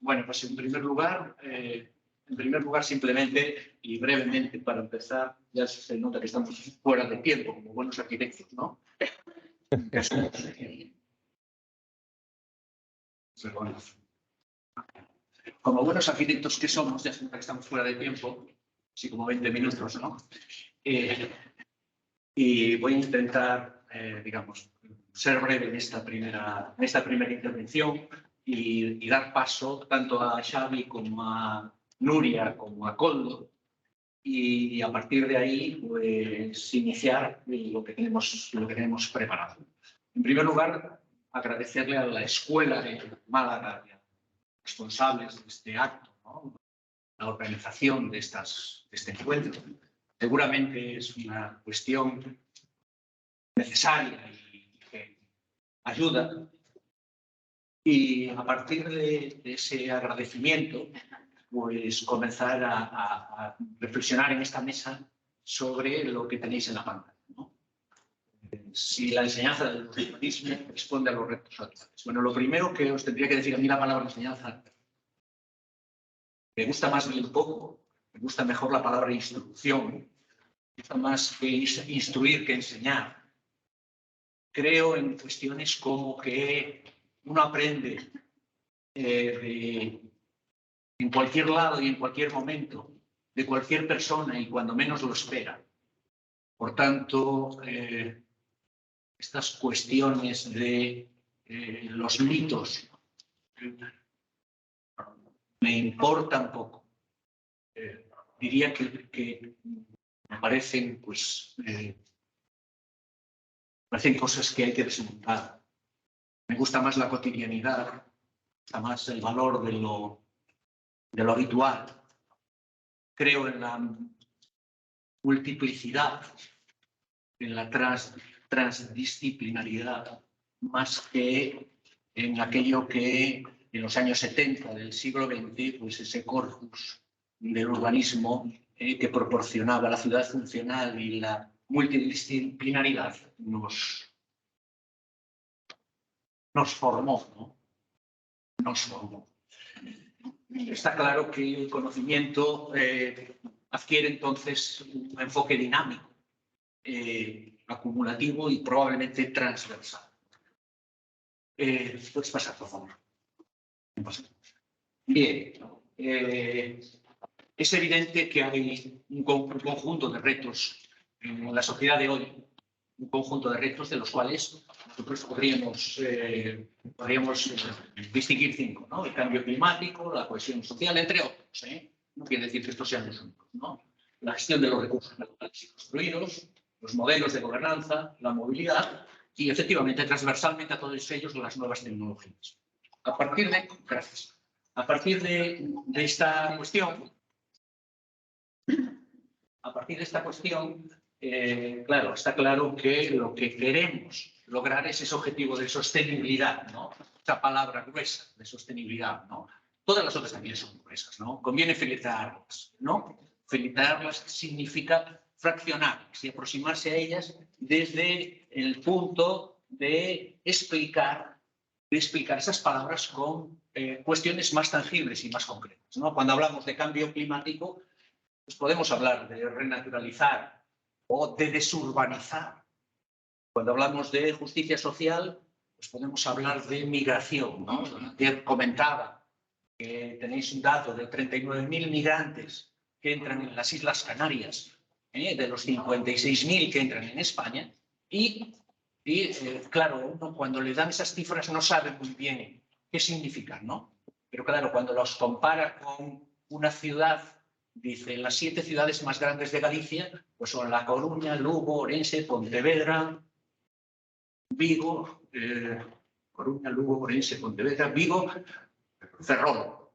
Bueno, pues en primer lugar, simplemente y brevemente para empezar, ya se nota que estamos fuera de tiempo como buenos arquitectos, ¿no? Como buenos arquitectos que somos, ya se nota que estamos fuera de tiempo, así como 20 minutos, ¿no? Y voy a intentar, digamos, ser breve en esta primera intervención y dar paso tanto a Xavi como a Nuria como a Koldo y a partir de ahí pues iniciar lo que tenemos preparado. En primer lugar, agradecerle a la Escuela de Málaga, responsables de este acto, ¿no? La organización de este encuentro. Seguramente es una cuestión necesaria y que ayuda. Y a partir de ese agradecimiento, pues comenzar a reflexionar en esta mesa sobre lo que tenéis en la pantalla, ¿no? Si la enseñanza del humanismo responde a los retos actuales. Bueno, lo primero que os tendría que decir, a mí la palabra enseñanza me gusta más bien poco, me gusta mejor la palabra instrucción, me gusta más que instruir que enseñar. Creo en cuestiones como que uno aprende en cualquier lado y en cualquier momento, de cualquier persona y cuando menos lo espera. Por tanto, estas cuestiones de los mitos me importan poco. Diría que me parecen, pues, parecen cosas que hay que desmontar. Me gusta más la cotidianidad, me gusta más el valor de lo habitual. Creo en la multiplicidad, en la transdisciplinaridad, más que en aquello que en los años 70 del siglo XX, pues ese corpus del urbanismo que proporcionaba la ciudad funcional y la multidisciplinaridad nos formó, ¿no? Nos formó. Está claro que el conocimiento adquiere entonces un enfoque dinámico, acumulativo y probablemente transversal. Puedes pasar, por favor. Bien. Es evidente que hay un conjunto de retos en la sociedad de hoy, un conjunto de retos de los cuales nosotros podríamos distinguir 5, ¿no? El cambio climático, la cohesión social, entre otros, ¿eh? No quiere decir que estos sean los únicos, ¿no? La gestión de los recursos naturales y construidos, los modelos de gobernanza, la movilidad y, efectivamente, transversalmente a todos ellos, las nuevas tecnologías. A partir de esta cuestión, claro, está claro que lo que queremos lograr es ese objetivo de sostenibilidad, ¿no? Esa palabra gruesa de sostenibilidad, ¿no? Todas las otras también son gruesas, ¿no? Conviene filtrarlas, ¿no? Filtrarlas significa fraccionarlas y aproximarse a ellas desde el punto de explicar esas palabras con cuestiones más tangibles y más concretas, ¿no? Cuando hablamos de cambio climático, pues podemos hablar de renaturalizar o de desurbanizar. Cuando hablamos de justicia social, pues podemos hablar de migración, ¿no? Ayer comentaba que tenéis un dato de 39.000 migrantes que entran en las Islas Canarias, de los 56.000 que entran en España, y claro, uno cuando le dan esas cifras no sabe muy bien qué significan, ¿no? Pero claro, cuando los compara con una ciudad, dice, las 7 ciudades más grandes de Galicia, pues son La Coruña, Lugo, Orense, Pontevedra, Vigo, Coruña, Lugo, Orense, Pontevedra, Vigo, Ferrol.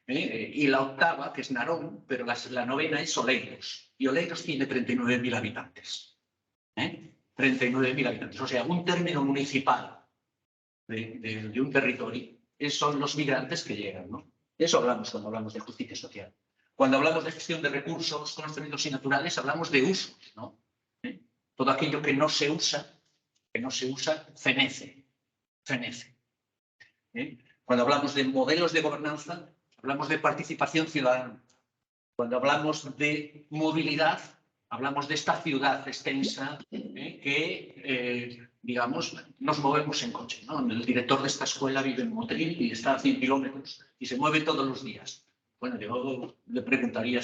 Y la octava, que es Narón, pero la novena es Oleiros. Y Oleiros tiene 39.000 habitantes. 39.000 habitantes. O sea, un término municipal de un territorio son los migrantes que llegan, ¿no? De eso hablamos cuando hablamos de justicia social. Cuando hablamos de gestión de recursos, conocimientos y naturales, hablamos de usos, ¿no? Todo aquello que no se usa, fenece. Cuando hablamos de modelos de gobernanza, hablamos de participación ciudadana. Cuando hablamos de movilidad, hablamos de esta ciudad extensa que, digamos, nos movemos en coche, ¿no? El director de esta escuela vive en Motril y está a 100 kilómetros y se mueve todos los días. Bueno, yo le preguntaría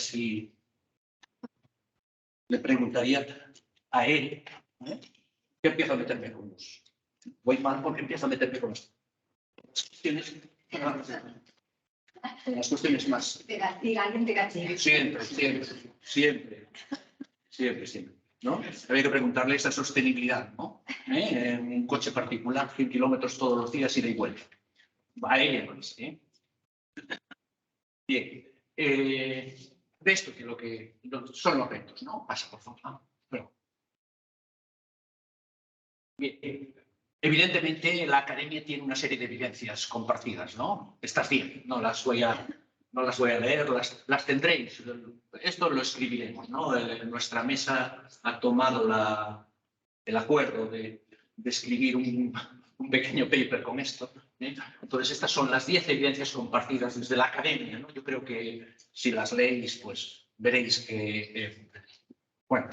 a él, que empiezo a meterme con los... Voy mal porque empiezo a meterme con las cuestiones más... Diga, alguien te caché. Siempre, ¿no? Había que preguntarle esa sostenibilidad, ¿no? Un coche particular, 100 kilómetros todos los días, ida y vuelta. A ella no es, Bien. De esto que lo que son los retos, ¿no? Pasa, por favor. Pero... Bien. Evidentemente, la academia tiene una serie de evidencias compartidas, ¿no? Estas 10, no las voy a leer, las tendréis. Esto lo escribiremos, ¿no? Nuestra mesa ha tomado el acuerdo de escribir un pequeño paper con esto. Entonces, estas son las 10 evidencias compartidas desde la academia, ¿no? Yo creo que si las leéis, pues veréis que, bueno,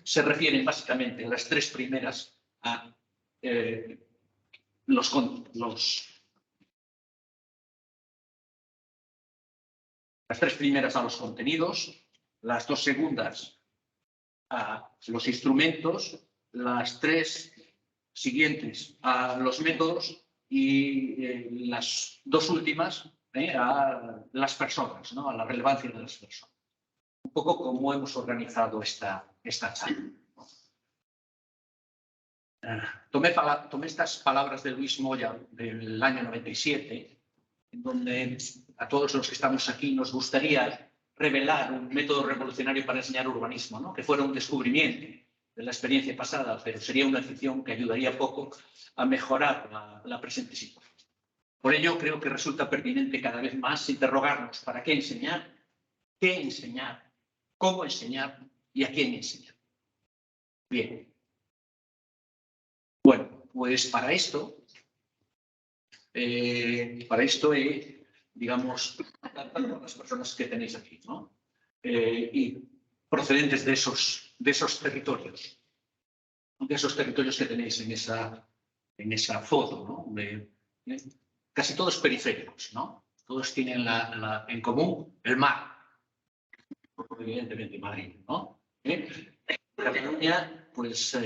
se refieren básicamente las 3 primeras a las 3 primeras a los contenidos, las 2 segundas a los instrumentos, las 3 siguientes a los métodos y las 2 últimas a las personas, ¿no? A la relevancia de las personas. Un poco como hemos organizado esta charla. Tomé estas palabras de Luis Moya del año 97, en donde a todos los que estamos aquí nos gustaría revelar un método revolucionario para enseñar urbanismo, ¿no? Que fuera un descubrimiento de la experiencia pasada, pero sería una excepción que ayudaría poco a mejorar la presente situación. Por ello, creo que resulta pertinente cada vez más interrogarnos para qué enseñar, cómo enseñar y a quién enseñar. Bien. Bueno, pues para esto digamos, las personas que tenéis aquí, ¿no? Y procedentes de esos territorios, que tenéis en esa foto, ¿no? Casi todos periféricos, ¿no? Todos tienen en común el mar, evidentemente Madrid, ¿no? Cataluña, pues,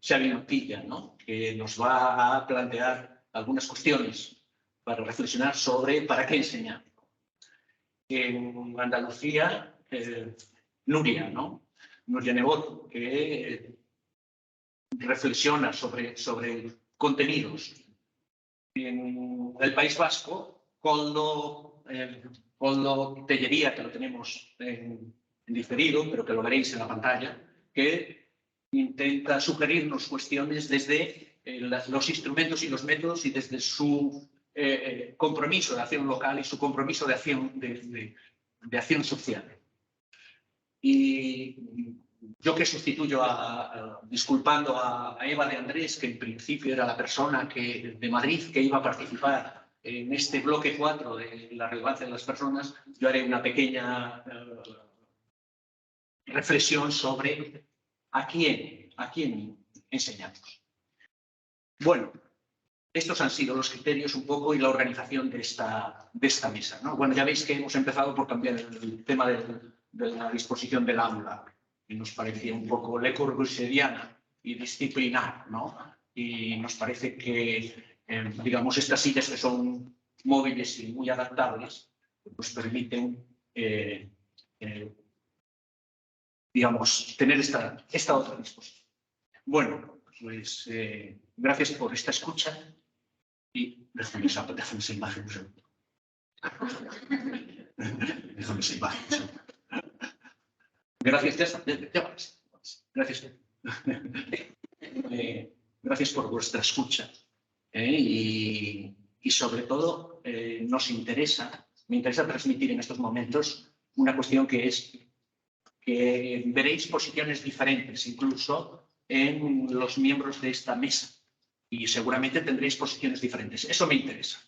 Xavi Montilla, ¿no? Que nos va a plantear algunas cuestiones para reflexionar sobre para qué enseñar. En Andalucía, Nuria, ¿no? Nuria Nebot, que reflexiona sobre contenidos. En el País Vasco, Koldo Tellería, que lo tenemos en diferido, pero que lo veréis en la pantalla, que intenta sugerirnos cuestiones desde los instrumentos y los métodos y desde su compromiso de acción local y su compromiso de acción social. Y yo que sustituyo, disculpando a Eva de Andrés, que en principio era la persona de Madrid que iba a participar en este bloque 4 de la relevancia de las personas, yo haré una pequeña reflexión sobre a quién enseñamos. Bueno, estos han sido los criterios un poco y la organización de esta mesa, ¿no? Bueno, ya veis que hemos empezado por cambiar el tema de la disposición del aula, que nos parecía un poco Le Corbusieriana y disciplinar, ¿no? Y nos parece que, digamos, estas sillas que son móviles y muy adaptables, nos permiten, digamos, tener esta otra disposición. Bueno, pues gracias por esta escucha y déjame esa imagen un segundo. Déjame esa imagen un segundo. Gracias, gracias. Gracias por vuestra escucha y sobre todo me interesa transmitir en estos momentos una cuestión que es que veréis posiciones diferentes incluso en los miembros de esta mesa. y seguramente tendréis posiciones diferentes. Eso me interesa.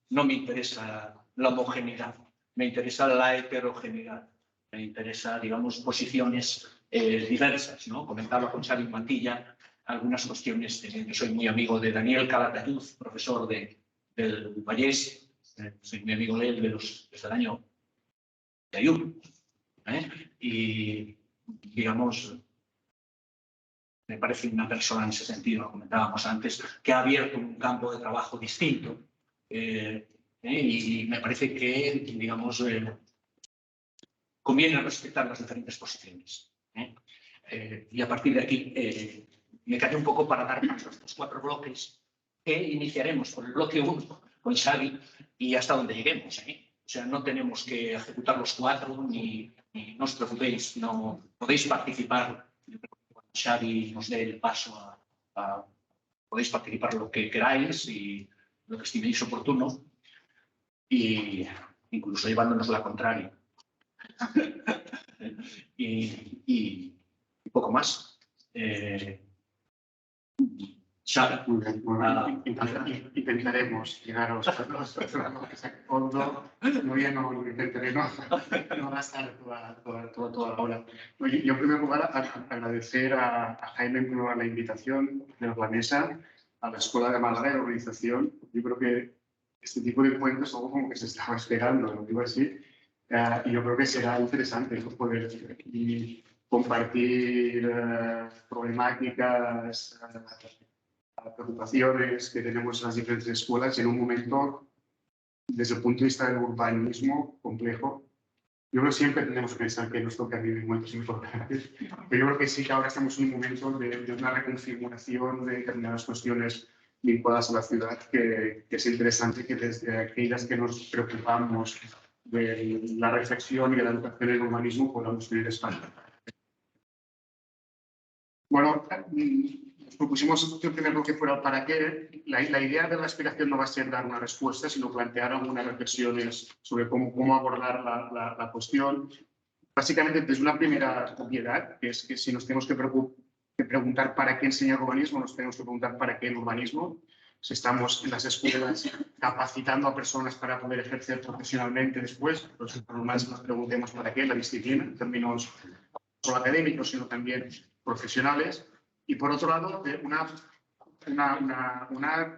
No me interesa la homogeneidad, me interesa la heterogeneidad, me interesa, digamos, posiciones diversas, ¿no? Comentaba con Xavi Mantilla algunas cuestiones. Yo soy muy amigo de Daniel Calatayud, profesor del Vallés, soy muy amigo de él desde el año 91, y, digamos, me parece una persona en ese sentido, lo comentábamos antes, que ha abierto un campo de trabajo distinto, y me parece que, digamos, conviene respetar las diferentes posiciones. Y a partir de aquí me quedé un poco para dar paso a estos 4 bloques que iniciaremos por el bloque 1 con Xavi y hasta donde lleguemos. O sea, no tenemos que ejecutar los 4, ni no os preocupéis, no podéis participar. Cuando Xavi nos dé el paso podéis participar lo que queráis y lo que estiméis oportuno, y incluso llevándonos la contraria. y poco más. Xavi. Intentaremos llegar a los fondo. Muy bien, no intentaré no gastar toda la hora. Yo en primer lugar agradecer a Jaime por la invitación de la mesa, a la Escuela de Málaga y la organización. Yo creo que este tipo de encuentros es algo como que se estaba esperando, lo digo así. Y yo creo que será interesante poder compartir problemáticas, preocupaciones que tenemos en las diferentes escuelas en un momento, desde el punto de vista del urbanismo, complejo. Yo creo que siempre tenemos que pensar que nos toca vivir momentos importantes, pero yo creo que sí que ahora estamos en un momento de una reconfiguración de determinadas cuestiones vinculadas a la ciudad que es interesante que desde aquellas que nos preocupamos de la reflexión y de la educación en el urbanismo podamos tener espacio. Bueno, nos propusimos que el primer bloque fuera el para qué. La idea de la explicación no va a ser dar una respuesta, sino plantear algunas reflexiones sobre cómo abordar la cuestión. Básicamente, desde una primera obviedad, que es que si nos tenemos que preguntar para qué enseñar urbanismo, nos tenemos que preguntar para qué el urbanismo. Si estamos en las escuelas capacitando a personas para poder ejercer profesionalmente después, pues más nos preguntemos para qué la disciplina, en términos no solo académicos, sino también profesionales. Y por otro lado, una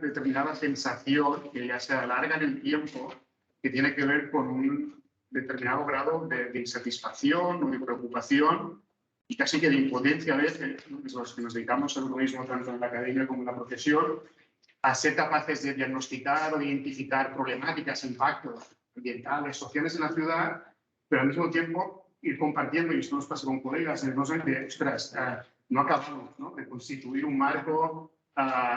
determinada sensación que ya se alarga en el tiempo, que tiene que ver con un determinado grado de insatisfacción o de preocupación y casi que de impotencia a veces, los que nos dedicamos al urbanismo tanto en la academia como en la profesión, a ser capaces de diagnosticar o de identificar problemáticas, impactos ambientales, sociales en la ciudad, pero al mismo tiempo ir compartiendo, y esto nos pasa con colegas, en el de, ostras, no acabamos, ¿no?, de constituir un marco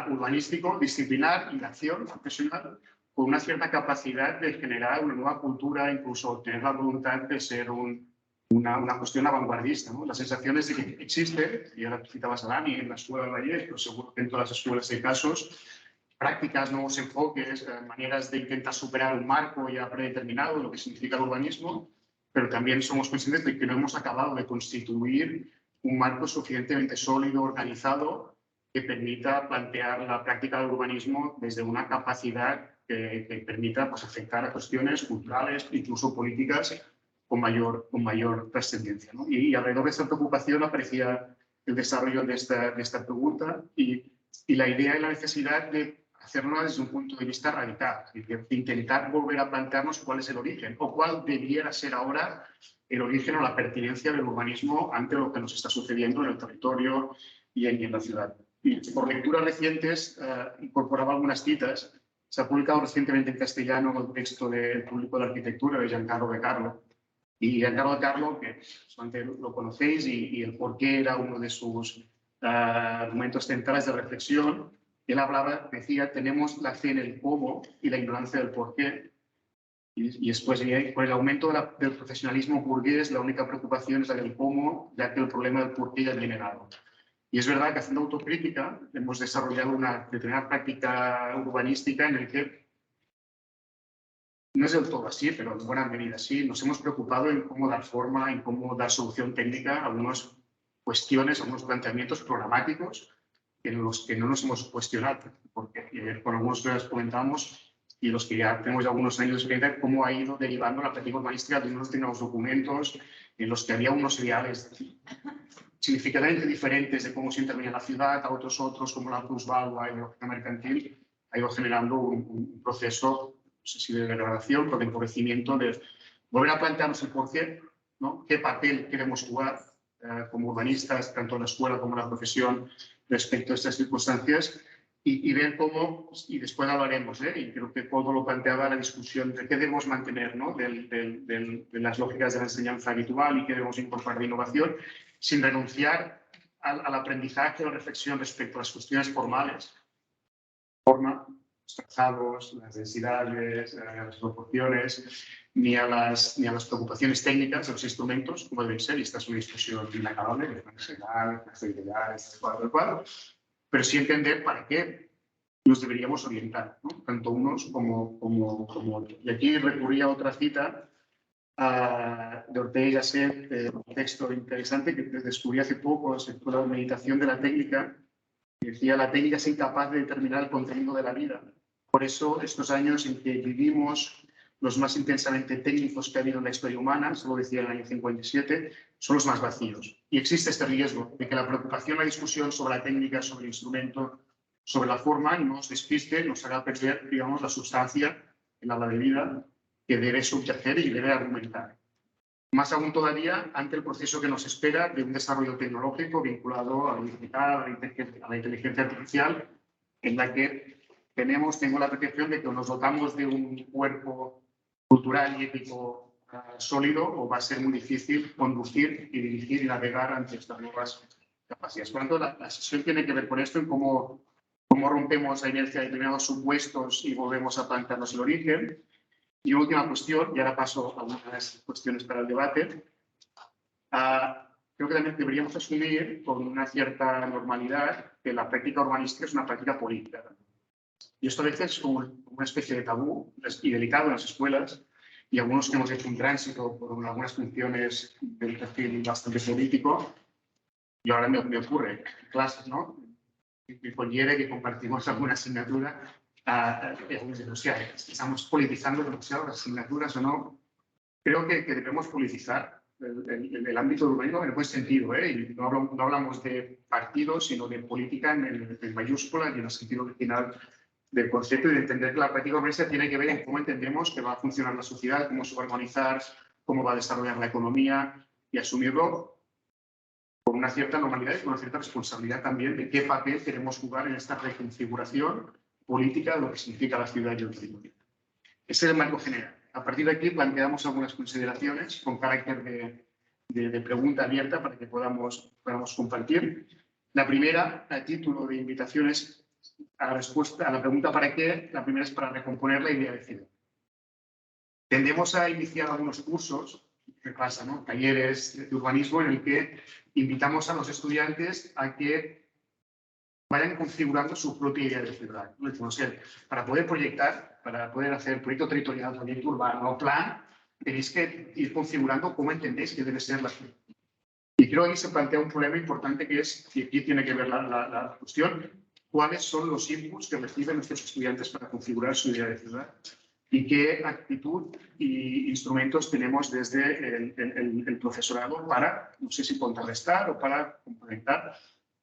urbanístico, disciplinar y de acción profesional con una cierta capacidad de generar una nueva cultura, incluso tener la voluntad de ser una cuestión vanguardista, ¿no? La sensación es de que existe, y ahora citabas a Dani en la escuela de Vallés, pero seguro que en todas las escuelas hay casos, prácticas, nuevos enfoques, maneras de intentar superar un marco ya predeterminado de lo que significa el urbanismo, pero también somos conscientes de que no hemos acabado de constituir un marco suficientemente sólido, organizado, que permita plantear la práctica del urbanismo desde una capacidad que permita, pues, afectar a cuestiones culturales, incluso políticas, con mayor trascendencia, ¿no? Y alrededor de esta preocupación aparecía el desarrollo de esta pregunta y la idea y la necesidad de hacerlo desde un punto de vista radical, de intentar volver a plantearnos cuál es el origen o cuál debiera ser ahora el origen o la pertinencia del urbanismo ante lo que nos está sucediendo en el territorio y en la ciudad. Y por lecturas recientes incorporaba algunas citas. Se ha publicado recientemente en castellano el texto del Público de Arquitectura de Giancarlo De Carlo. Y Giancarlo De Carlo, que lo conocéis, y el porqué era uno de sus argumentos centrales de reflexión. Él decía, tenemos la fe en el cómo y la ignorancia del porqué. Y después, por el aumento del profesionalismo burgués, la única preocupación es la del cómo, ya que el problema del porqué ya viene dado. Y es verdad que, haciendo autocrítica, hemos desarrollado una determinada práctica urbanística en la que no es del todo así, pero en buena medida sí. Nos hemos preocupado en cómo dar forma, en cómo dar solución técnica a algunas cuestiones, a algunos planteamientos programáticos en los que no nos hemos cuestionado, porque con algunos que les comentamos y los que ya tenemos ya algunos años de experiencia, cómo ha ido derivando la práctica urbanística de unos determinados documentos en los que había unos ideales significativamente diferentes de cómo se intervenía la ciudad, a otros como la plusvalua y la lógica mercantil, ha ido generando un proceso, no sé si de degradación, pero de empobrecimiento, de volver a plantearnos el porqué, ¿no? Qué papel queremos jugar como urbanistas, tanto en la escuela como en la profesión, respecto a estas circunstancias y ver cómo, y después hablaremos, y creo que todo lo planteaba la discusión de qué debemos mantener, ¿no? de las lógicas de la enseñanza habitual y qué debemos incorporar de innovación, sin renunciar al aprendizaje o la reflexión respecto a las cuestiones formales, forma, los trazados, las densidades, las proporciones, ni a las preocupaciones técnicas de los instrumentos, como deben ser, y esta es una discusión inacabable, de flexibilidad, cuadro, pero sí entender para qué nos deberíamos orientar, ¿no? Tanto unos como otros. Y aquí recurrí a otra cita de Ortega y Gasset, un texto interesante que descubrí hace poco, el sector de la meditación de la técnica, que decía: la técnica es incapaz de determinar el contenido de la vida. Por eso, estos años en que vivimos, los más intensamente técnicos que ha habido en la historia humana, se lo decía en el año 57, son los más vacíos. Y existe este riesgo de que la preocupación, la discusión sobre la técnica, sobre el instrumento, sobre la forma, nos despiste, nos haga perder, digamos, la sustancia, el habla de vida, que debe subyacer y debe argumentar. Más aún todavía ante el proceso que nos espera de un desarrollo tecnológico vinculado a la digital, a la inteligencia artificial, en la que tengo la percepción de que nos dotamos de un cuerpo cultural y ético sólido, o va a ser muy difícil conducir y dirigir y navegar ante estas nuevas capacidades. Por lo tanto, la sesión tiene que ver con esto, en cómo rompemos la inercia de determinados supuestos y volvemos a plantearnos el origen. Y última cuestión, y ahora paso a algunas cuestiones para el debate. Creo que también deberíamos asumir con una cierta normalidad que la práctica urbanística es una práctica política. Y esto a veces es como una especie de tabú y delicado en las escuelas, y algunos que hemos hecho un tránsito por algunas funciones del perfil bastante político, y ahora me ocurre en clases, ¿no? Me conlleve que compartimos alguna asignatura, estamos politizando demasiado las asignaturas o no. Creo que debemos politizar el ámbito del urbanismo en el buen sentido, y no hablamos de partidos, sino de política en mayúsculas y en el sentido original del concepto, y de entender que la práctica urbanística tiene que ver en cómo entendemos que va a funcionar la sociedad, cómo se va a organizar, cómo va a desarrollar la economía, y asumirlo con una cierta normalidad y con una cierta responsabilidad también de qué papel queremos jugar en esta reconfiguración política de lo que significa la ciudad y el territorio. Ese es el marco general. A partir de aquí planteamos algunas consideraciones con carácter de pregunta abierta para que podamos compartir. La primera, a título de invitaciones a la pregunta ¿para qué? La primera es para recomponer la idea de ciudad. Tendemos a iniciar algunos cursos, ¿qué pasa, no? Talleres de urbanismo en el que invitamos a los estudiantes a que vayan configurando su propia idea de ciudad. Para poder proyectar, para poder hacer proyecto territorial, proyecto urbano, plan, tenéis que ir configurando cómo entendéis que debe ser la ciudad. Y creo que ahí se plantea un problema importante, que es, y aquí tiene que ver la cuestión, cuáles son los inputs que reciben nuestros estudiantes para configurar su idea de ciudad y qué actitud e instrumentos tenemos desde el profesorado para, no sé si contrarrestar o para complementar,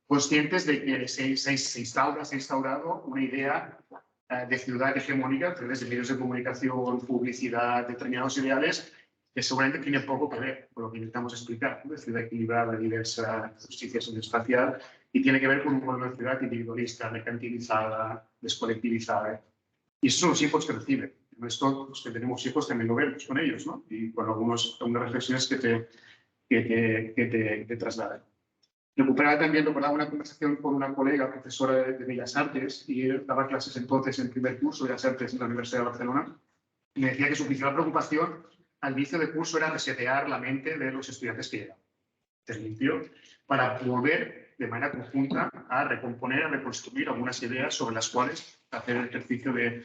conscientes de que se ha instaurado una idea de ciudad hegemónica a través de medios de comunicación, publicidad, determinados ideales, que seguramente tiene poco que ver con lo que intentamos explicar, ¿no? De ciudad equilibrada, diversa, justicia socioespacial, y tiene que ver con un modelo de ciudad individualista, mercantilizada, descolectivizada. Y esos son los hijos que reciben. Esto, los que tenemos hijos también lo vemos con ellos, ¿no? Y con algunas reflexiones que te trasladan. Recordaba una conversación con una colega, profesora de Bellas Artes, y daba clases entonces en primer curso de Bellas Artes en la Universidad de Barcelona, y me decía que su principal preocupación al inicio del curso era resetear la mente de los estudiantes que llegaban. Se limpió para volver de manera conjunta a recomponer, a reconstruir algunas ideas sobre las cuales hacer el ejercicio de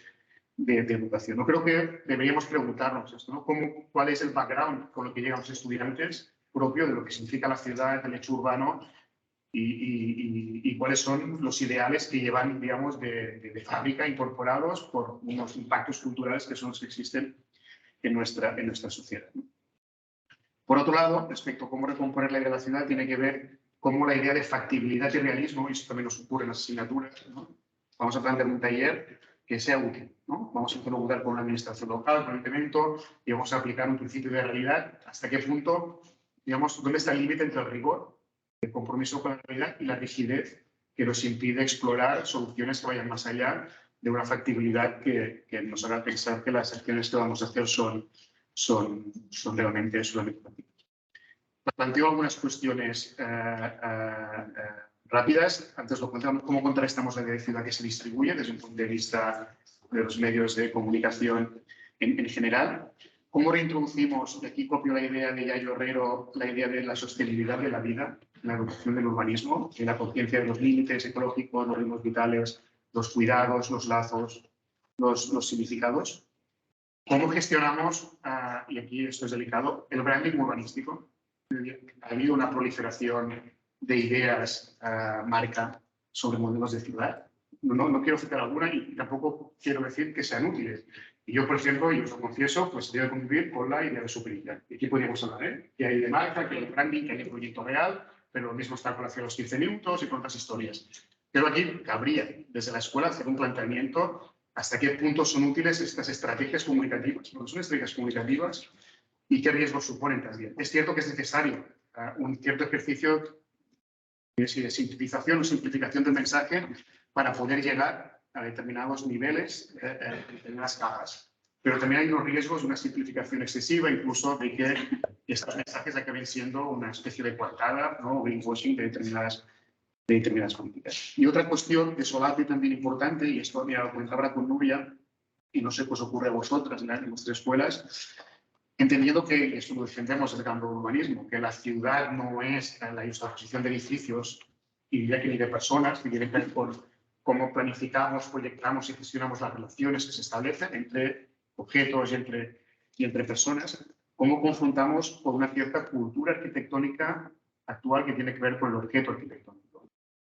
educación. No creo que deberíamos preguntarnos esto, ¿no? ¿Cuál es el background con el que llegan los estudiantes propio de lo que significa la ciudad, el hecho urbano, y cuáles son los ideales que llevan, digamos, de fábrica incorporados por unos impactos culturales que son los que existen en nuestra sociedad, ¿no? Por otro lado, respecto a cómo recomponer la idea de la ciudad, tiene que ver cómo la idea de factibilidad y realismo, y esto también nos ocurre en las asignaturas, ¿no? Vamos a plantear un taller que sea útil, ¿no? Vamos a interlocutar con una administración local, con el ayuntamiento, y vamos a aplicar un principio de realidad. ¿Hasta qué punto, digamos, dónde está el límite entre el rigor, el compromiso con la realidad y la rigidez que nos impide explorar soluciones que vayan más allá de una factibilidad que nos haga pensar que las acciones que vamos a hacer son realmente factibles? Planteo algunas cuestiones rápidas. Antes lo contamos, cómo contrarrestamos la idea de ciudad que se distribuye desde un punto de vista de los medios de comunicación en general. ¿Cómo reintroducimos, y aquí copio la idea de Yayo Herrero, la idea de la sostenibilidad de la vida, la educación del urbanismo, de la conciencia de los límites ecológicos, los ritmos vitales, los cuidados, los lazos, los significados? ¿Cómo gestionamos, y aquí esto es delicado, el branding urbanístico? Ha habido una proliferación de ideas marca sobre modelos de ciudad. No quiero citar alguna y tampoco quiero decir que sean útiles. Y yo, por ejemplo, y os lo confieso, pues debo convivir con la idea de superioridad. Y aquí podríamos hablar, ¿eh? Que hay de marca, que hay de branding, que hay de proyecto real, pero lo mismo está con hacia los 15 minutos y con otras historias. Pero aquí cabría, desde la escuela, hacer un planteamiento hasta qué punto son útiles estas estrategias comunicativas. Porque son estrategias comunicativas y qué riesgos suponen también. Es cierto que es necesario un cierto ejercicio de simplificación o simplificación del mensaje para poder llegar a determinados niveles, determinadas capas. Pero también hay unos riesgos de una simplificación excesiva, incluso de que estos mensajes acaben siendo una especie de coartada, ¿no? O greenwashing de determinadas políticas. Y otra cuestión de solapio también importante, y esto me lo comentaba con Nuria, y no sé qué os ocurre a vosotras en vuestras escuelas, entendiendo que esto lo defendemos desde el campo del urbanismo, que la ciudad no es la juxtaposición de edificios y ya que ni de personas, que tiene que ver con cómo planificamos, proyectamos y gestionamos las relaciones que se establecen entre objetos y entre personas, cómo confrontamos con una cierta cultura arquitectónica actual que tiene que ver con el objeto arquitectónico.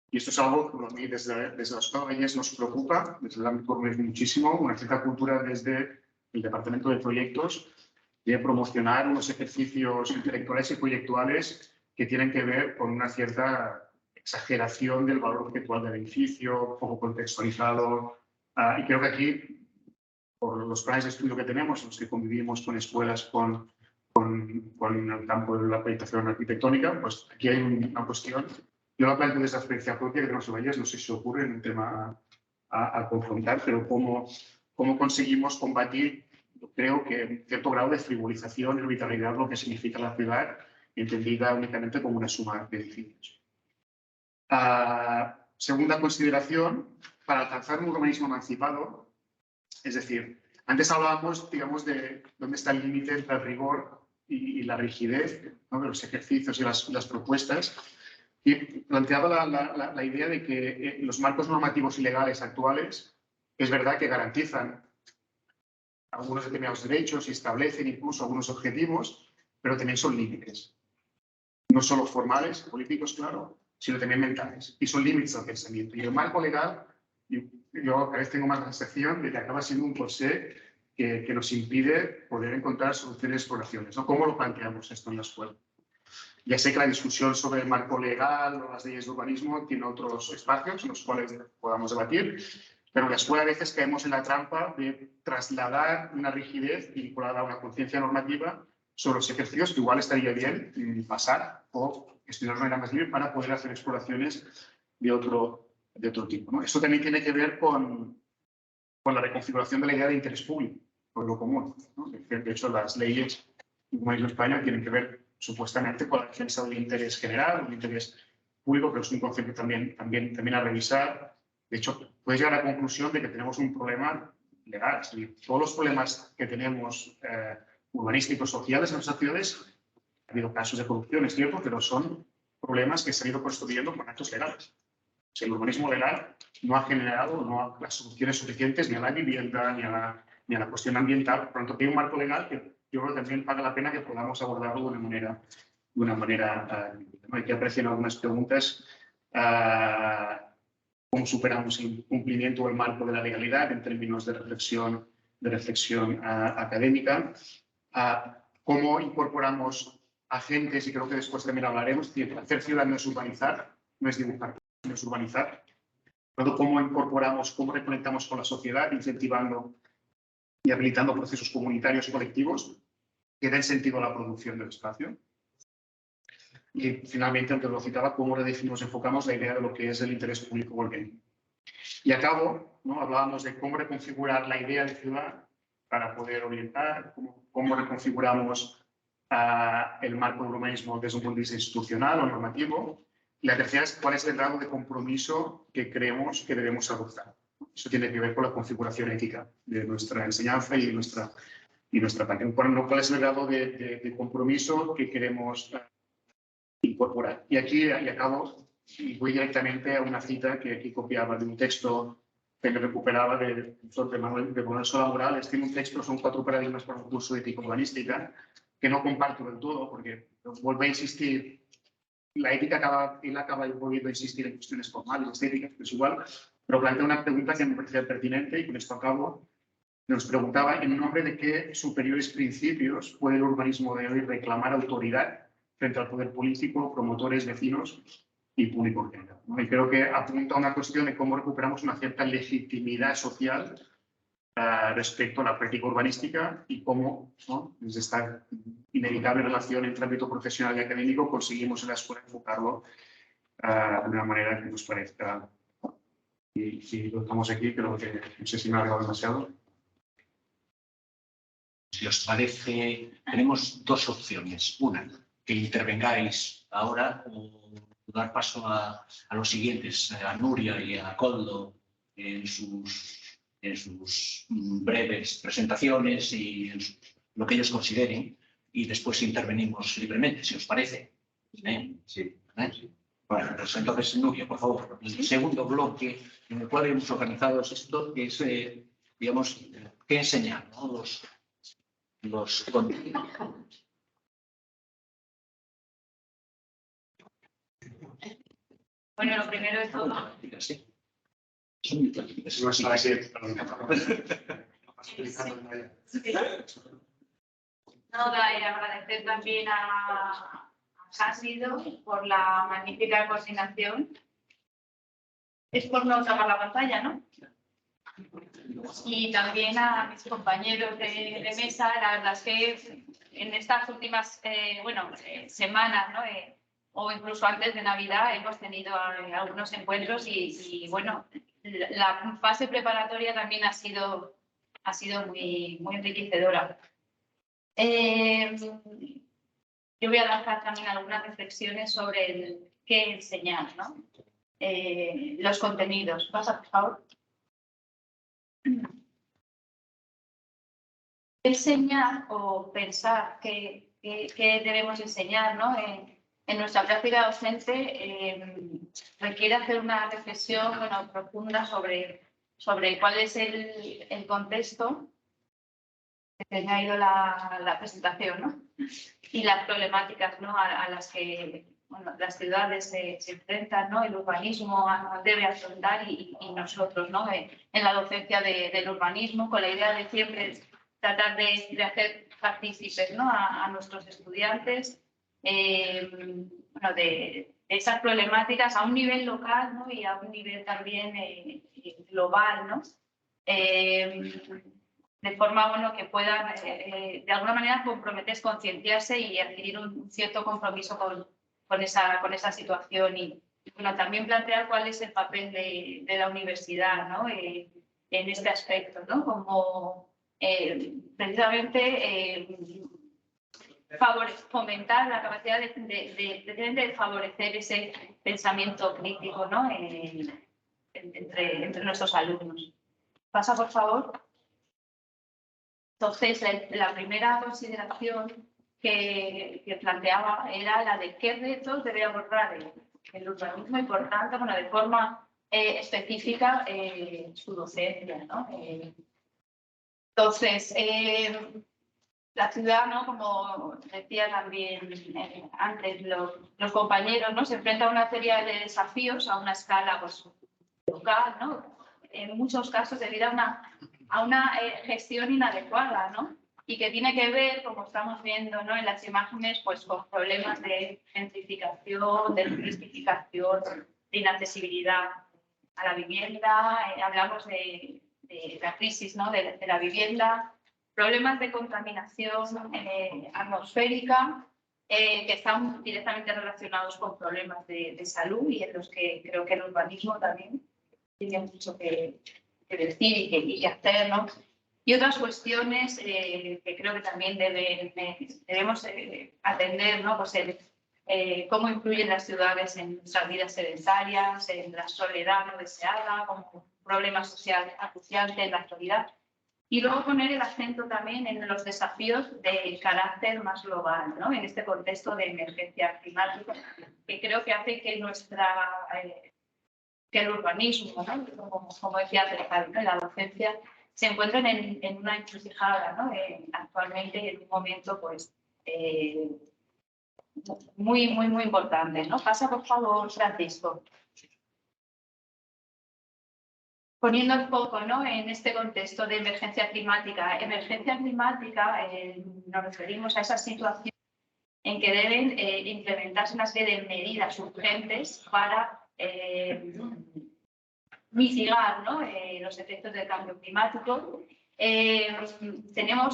Y esto es algo que a mí desde las colonias nos preocupa, desde el ámbito urbanismo muchísimo, una cierta cultura desde el Departamento de Proyectos de promocionar unos ejercicios intelectuales y proyectuales que tienen que ver con una cierta exageración del valor objetual del edificio, poco contextualizado. Y creo que aquí, por los planes de estudio que tenemos, en los que convivimos con escuelas con el campo de la proyectación arquitectónica, pues aquí hay una cuestión. Yo la planteo desde la experiencia propia, que no se vaya, no sé si ocurre en un tema a confrontar, pero cómo conseguimos combatir, creo que un cierto grado de frivolización y arbitrariedad lo que significa la ciudad, entendida únicamente como una suma de edificios. Segunda consideración, para alcanzar un urbanismo emancipado, es decir, antes hablábamos, digamos, de dónde está el límite entre el rigor y la rigidez, ¿no? De los ejercicios y las propuestas, y planteaba la idea de que los marcos normativos y legales actuales es verdad que garantizan algunos determinados derechos y establecen incluso algunos objetivos, pero también son límites. No solo formales, políticos, claro, sino también mentales. Y son límites al pensamiento. Y el marco legal, yo a veces tengo más la sensación de que acaba siendo un corsé que nos impide poder encontrar soluciones y exploraciones, ¿no? ¿Cómo lo planteamos esto en la escuela? Ya sé que la discusión sobre el marco legal o las leyes de urbanismo tiene otros espacios en los cuales podamos debatir, pero en la escuela a veces caemos en la trampa de trasladar una rigidez vinculada a una conciencia normativa sobre los ejercicios que igual estaría bien pasar o estudiar de manera más libre para poder hacer exploraciones de otro tipo, ¿no? Esto también tiene que ver con la reconfiguración de la idea de interés público, por lo común, ¿no? De hecho, las leyes en España tienen que ver supuestamente con la defensa del interés general, un interés público, pero es un concepto también a revisar. De hecho, puedes llegar a la conclusión de que tenemos un problema legal. Es decir, todos los problemas que tenemos urbanísticos, sociales en nuestras ciudades, ha habido casos de corrupción, es cierto, pero son problemas que se han ido construyendo con actos legales. O sea, el urbanismo legal no ha generado las soluciones suficientes ni a la vivienda ni a la cuestión ambiental. Por lo tanto, tiene un marco legal que yo creo que también vale la pena que podamos abordarlo de una manera ¿no? Hay que apreciar algunas preguntas cómo superamos el incumplimiento o el marco de la legalidad en términos de reflexión académica, cómo incorporamos agentes, y creo que después también hablaremos, es decir, hacer ciudad no es urbanizar, no es dibujar, no es urbanizar. Pero cómo incorporamos, cómo reconectamos con la sociedad, incentivando y habilitando procesos comunitarios colectivos que den sentido a la producción del espacio. Y finalmente, aunque lo citaba, cómo redefinimos, enfocamos la idea de lo que es el interés público o el bien. Y acabo, ¿no? Hablábamos de cómo reconfigurar la idea de ciudad para poder orientar, cómo reconfiguramos el marco del urbanismo desde un punto de vista institucional o normativo. Y la tercera es cuál es el grado de compromiso que creemos que debemos adoptar. Eso tiene que ver con la configuración ética de nuestra enseñanza y nuestra práctica. ¿Cuál es el grado de compromiso que queremos incorporar? Y aquí y acabo y voy directamente a una cita que aquí copiaba de un texto que me recuperaba de Manuel Solá Morales. Tiene un texto, son 4 paradigmas para un curso de ética urbanística, que no comparto del todo porque vuelvo a insistir. La ética acaba volviendo a insistir en cuestiones formales, estéticas, que es igual, pero plantea una pregunta que me parecía pertinente y con esto acabo. Nos preguntaba en nombre de qué superiores principios puede el urbanismo de hoy reclamar autoridad frente al poder político, promotores, vecinos y público en general, ¿no? Y creo que apunta a una cuestión de cómo recuperamos una cierta legitimidad social respecto a la práctica urbanística y cómo, ¿no?, desde esta inevitable relación entre ámbito profesional y académico conseguimos en la escuela enfocarlo de una manera que nos parezca. Y si lo estamos aquí, creo que no sé si me ha alargado demasiado. Si os parece, tenemos 2 opciones. Una, que intervengáis ahora o dar paso a los siguientes, a Nuria y a Koldo, en sus breves presentaciones y en lo que ellos consideren, y después intervenimos libremente, si os parece. Sí. Bueno, pues entonces, Nuria, por favor, el segundo bloque en el cual hemos organizado es esto, que es, digamos, qué enseñar, ¿no? Los contenidos. Bueno, lo primero de todo. Sí. Nada, y agradecer también a Cándido por la magnífica coordinación. Es por no tapar la pantalla, ¿no? Y también a mis compañeros de mesa, la verdad es que en estas últimas semanas, ¿no? O incluso antes de Navidad hemos tenido algunos encuentros y bueno, la fase preparatoria también ha sido muy enriquecedora. Yo voy a lanzar también algunas reflexiones sobre el qué enseñar, ¿no? Los contenidos. ¿Pasa, por favor? Enseñar o pensar qué debemos enseñar, ¿no? En nuestra práctica docente requiere hacer una reflexión profunda sobre cuál es el contexto que tenga ido la presentación, ¿no? Y las problemáticas, ¿no?, a las que las ciudades se enfrentan, ¿no? El urbanismo debe afrontar y nosotros, ¿no? En la docencia del urbanismo, con la idea de siempre tratar de hacer partícipes, ¿no?, a nuestros estudiantes de esas problemáticas a un nivel local, ¿no?, y a un nivel también global, ¿no? De forma que puedan de alguna manera comprometerse, concienciarse y adquirir un cierto compromiso con esa situación y también plantear cuál es el papel de la universidad, ¿no?, en este aspecto, ¿no? Como precisamente fomentar la capacidad de favorecer ese pensamiento crítico, ¿no?, entre nuestros alumnos. Pasa, por favor. Entonces, la primera consideración que planteaba era la de qué retos debe abordar el urbanismo y, por tanto, de forma específica su docencia, ¿no? Entonces, la ciudad, ¿no? Como decía también antes los compañeros, ¿no? Se enfrenta a una serie de desafíos a una escala pues, local, ¿no? En muchos casos debido a una gestión inadecuada, ¿no? Y que tiene que ver, como estamos viendo, ¿no? En las imágenes, pues con problemas de gentrificación, de turistificación, de inaccesibilidad a la vivienda. Hablamos de la crisis, ¿no? de la vivienda, problemas de contaminación atmosférica, que están directamente relacionados con problemas de salud y en los que creo que el urbanismo también tiene mucho que decir y que hacer, ¿no? Y otras cuestiones que creo que también debemos atender, ¿no? Pues cómo influyen las ciudades en nuestras vidas sedentarias, en la soledad no deseada, como problema social acuciante en la actualidad. Y luego poner el acento también en los desafíos de carácter más global, ¿no? En este contexto de emergencia climática, que creo que hace que que el urbanismo, ¿no? Como decía Alejandro, ¿no? La docencia se encuentran en una encrucijada, ¿no? Actualmente en un momento pues, muy importante, ¿no? Pasa, por favor, Francisco. Poniendo el foco, ¿no? En este contexto de emergencia climática. Emergencia climática, nos referimos a esa situación en que deben implementarse una serie de medidas urgentes para mitigar, ¿no? Los efectos del cambio climático.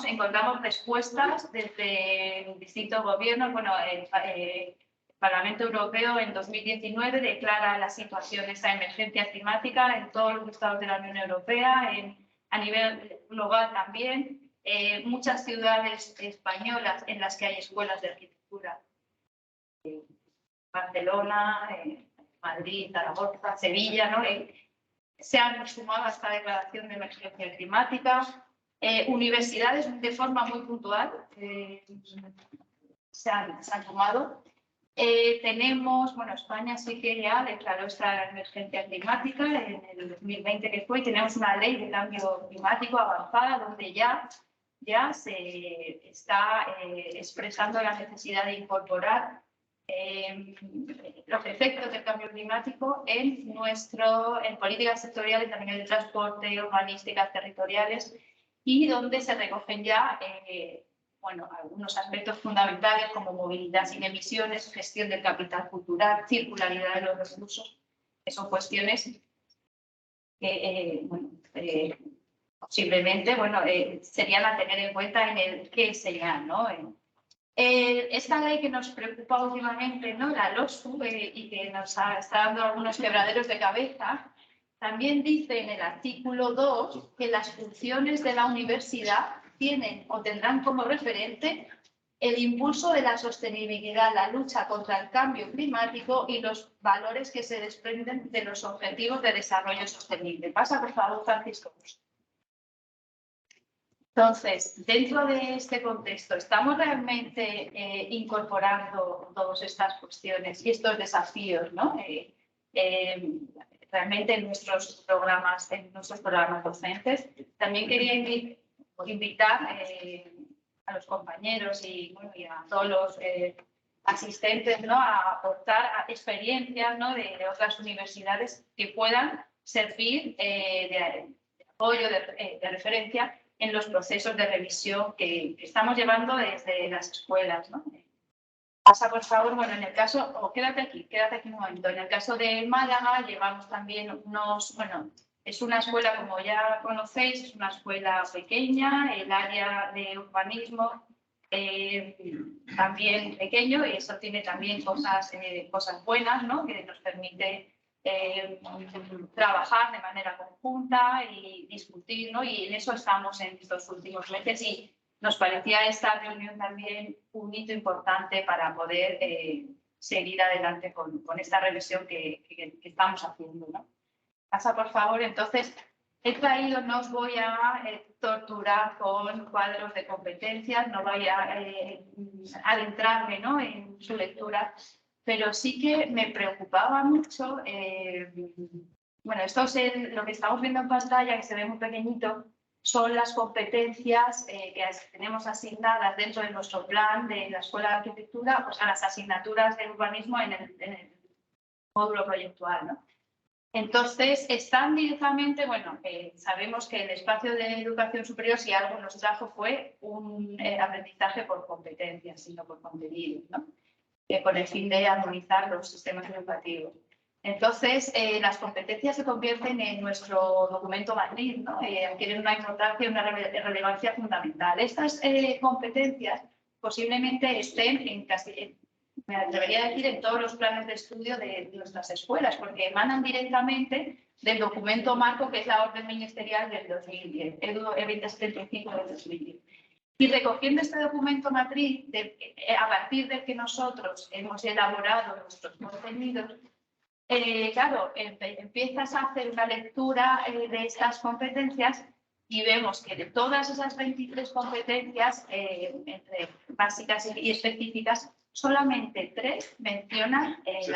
Encontramos respuestas desde distintos gobiernos. Bueno, el Parlamento Europeo en 2019 declara la situación, esta emergencia climática en todos los estados de la Unión Europea, a nivel global también. Muchas ciudades españolas en las que hay escuelas de arquitectura. Barcelona, Madrid, Zaragoza, Sevilla, ¿no? Se han sumado a esta declaración de emergencia climática. Universidades de forma muy puntual se han sumado. Tenemos, bueno, España sí que ya declaró esta emergencia climática en el 2020 que fue, y tenemos una ley de cambio climático avanzada donde ya se está expresando la necesidad de incorporar los efectos del cambio climático en políticas sectoriales, también de transporte, urbanísticas, territoriales, y donde se recogen ya bueno, algunos aspectos fundamentales como movilidad sin emisiones, gestión del capital cultural, circularidad de los recursos, que son cuestiones que bueno, posiblemente bueno, serían a tener en cuenta en el qué señal, ¿no? Esta ley que nos preocupa últimamente, ¿no? La LOSU, y que nos está dando algunos quebraderos de cabeza, también dice en el artículo 2 que las funciones de la universidad tienen o tendrán como referente el impulso de la sostenibilidad, la lucha contra el cambio climático y los valores que se desprenden de los objetivos de desarrollo sostenible. Pasa, por favor, Francisco. Entonces, dentro de este contexto, ¿estamos realmente incorporando todas estas cuestiones y estos desafíos, ¿no? Realmente en nuestros programas docentes? También quería invitar a los compañeros y a todos los asistentes, ¿no? A aportar experiencias, ¿no? de otras universidades que puedan servir de apoyo, de referencia en los procesos de revisión que estamos llevando desde las escuelas, ¿no? Pasa, por favor. Bueno, en el caso, quédate aquí un momento. En el caso de Málaga llevamos también bueno, es una escuela, como ya conocéis, es una escuela pequeña, el área de urbanismo también pequeño, y eso tiene también cosas buenas, ¿no? Que nos permite trabajar de manera conjunta y discutir, ¿no? Y en eso estamos en estos últimos meses, y nos parecía esta reunión también un hito importante para poder seguir adelante con esta revisión que estamos haciendo, ¿no? Pasa, por favor. Entonces, he traído, no os voy a torturar con cuadros de competencias, no voy a adentrarme, ¿no? En su lectura, pero sí que me preocupaba mucho. Bueno, esto es lo que estamos viendo en pantalla, que se ve muy pequeñito, son las competencias que tenemos asignadas dentro de nuestro plan de la Escuela de Arquitectura, pues a las asignaturas de urbanismo en el módulo proyectual, ¿no? Entonces, están directamente, bueno, sabemos que el espacio de educación superior, si algo nos trajo, fue un aprendizaje por competencias, sino por contenido, ¿no? Con el fin de armonizar los sistemas educativos. Entonces, las competencias se convierten en nuestro documento matriz, ¿no? Adquieren una importancia y una relevancia fundamental. Estas competencias posiblemente estén en casi, me atrevería a decir, en todos los planes de estudio de nuestras escuelas, porque emanan directamente del documento marco que es la orden ministerial del 2010, EDU 2075 del 2010. Y recogiendo este documento matriz, a partir del que nosotros hemos elaborado nuestros contenidos, claro, empiezas a hacer una lectura de estas competencias y vemos que de todas esas 23 competencias, entre básicas y específicas, solamente 3 mencionan de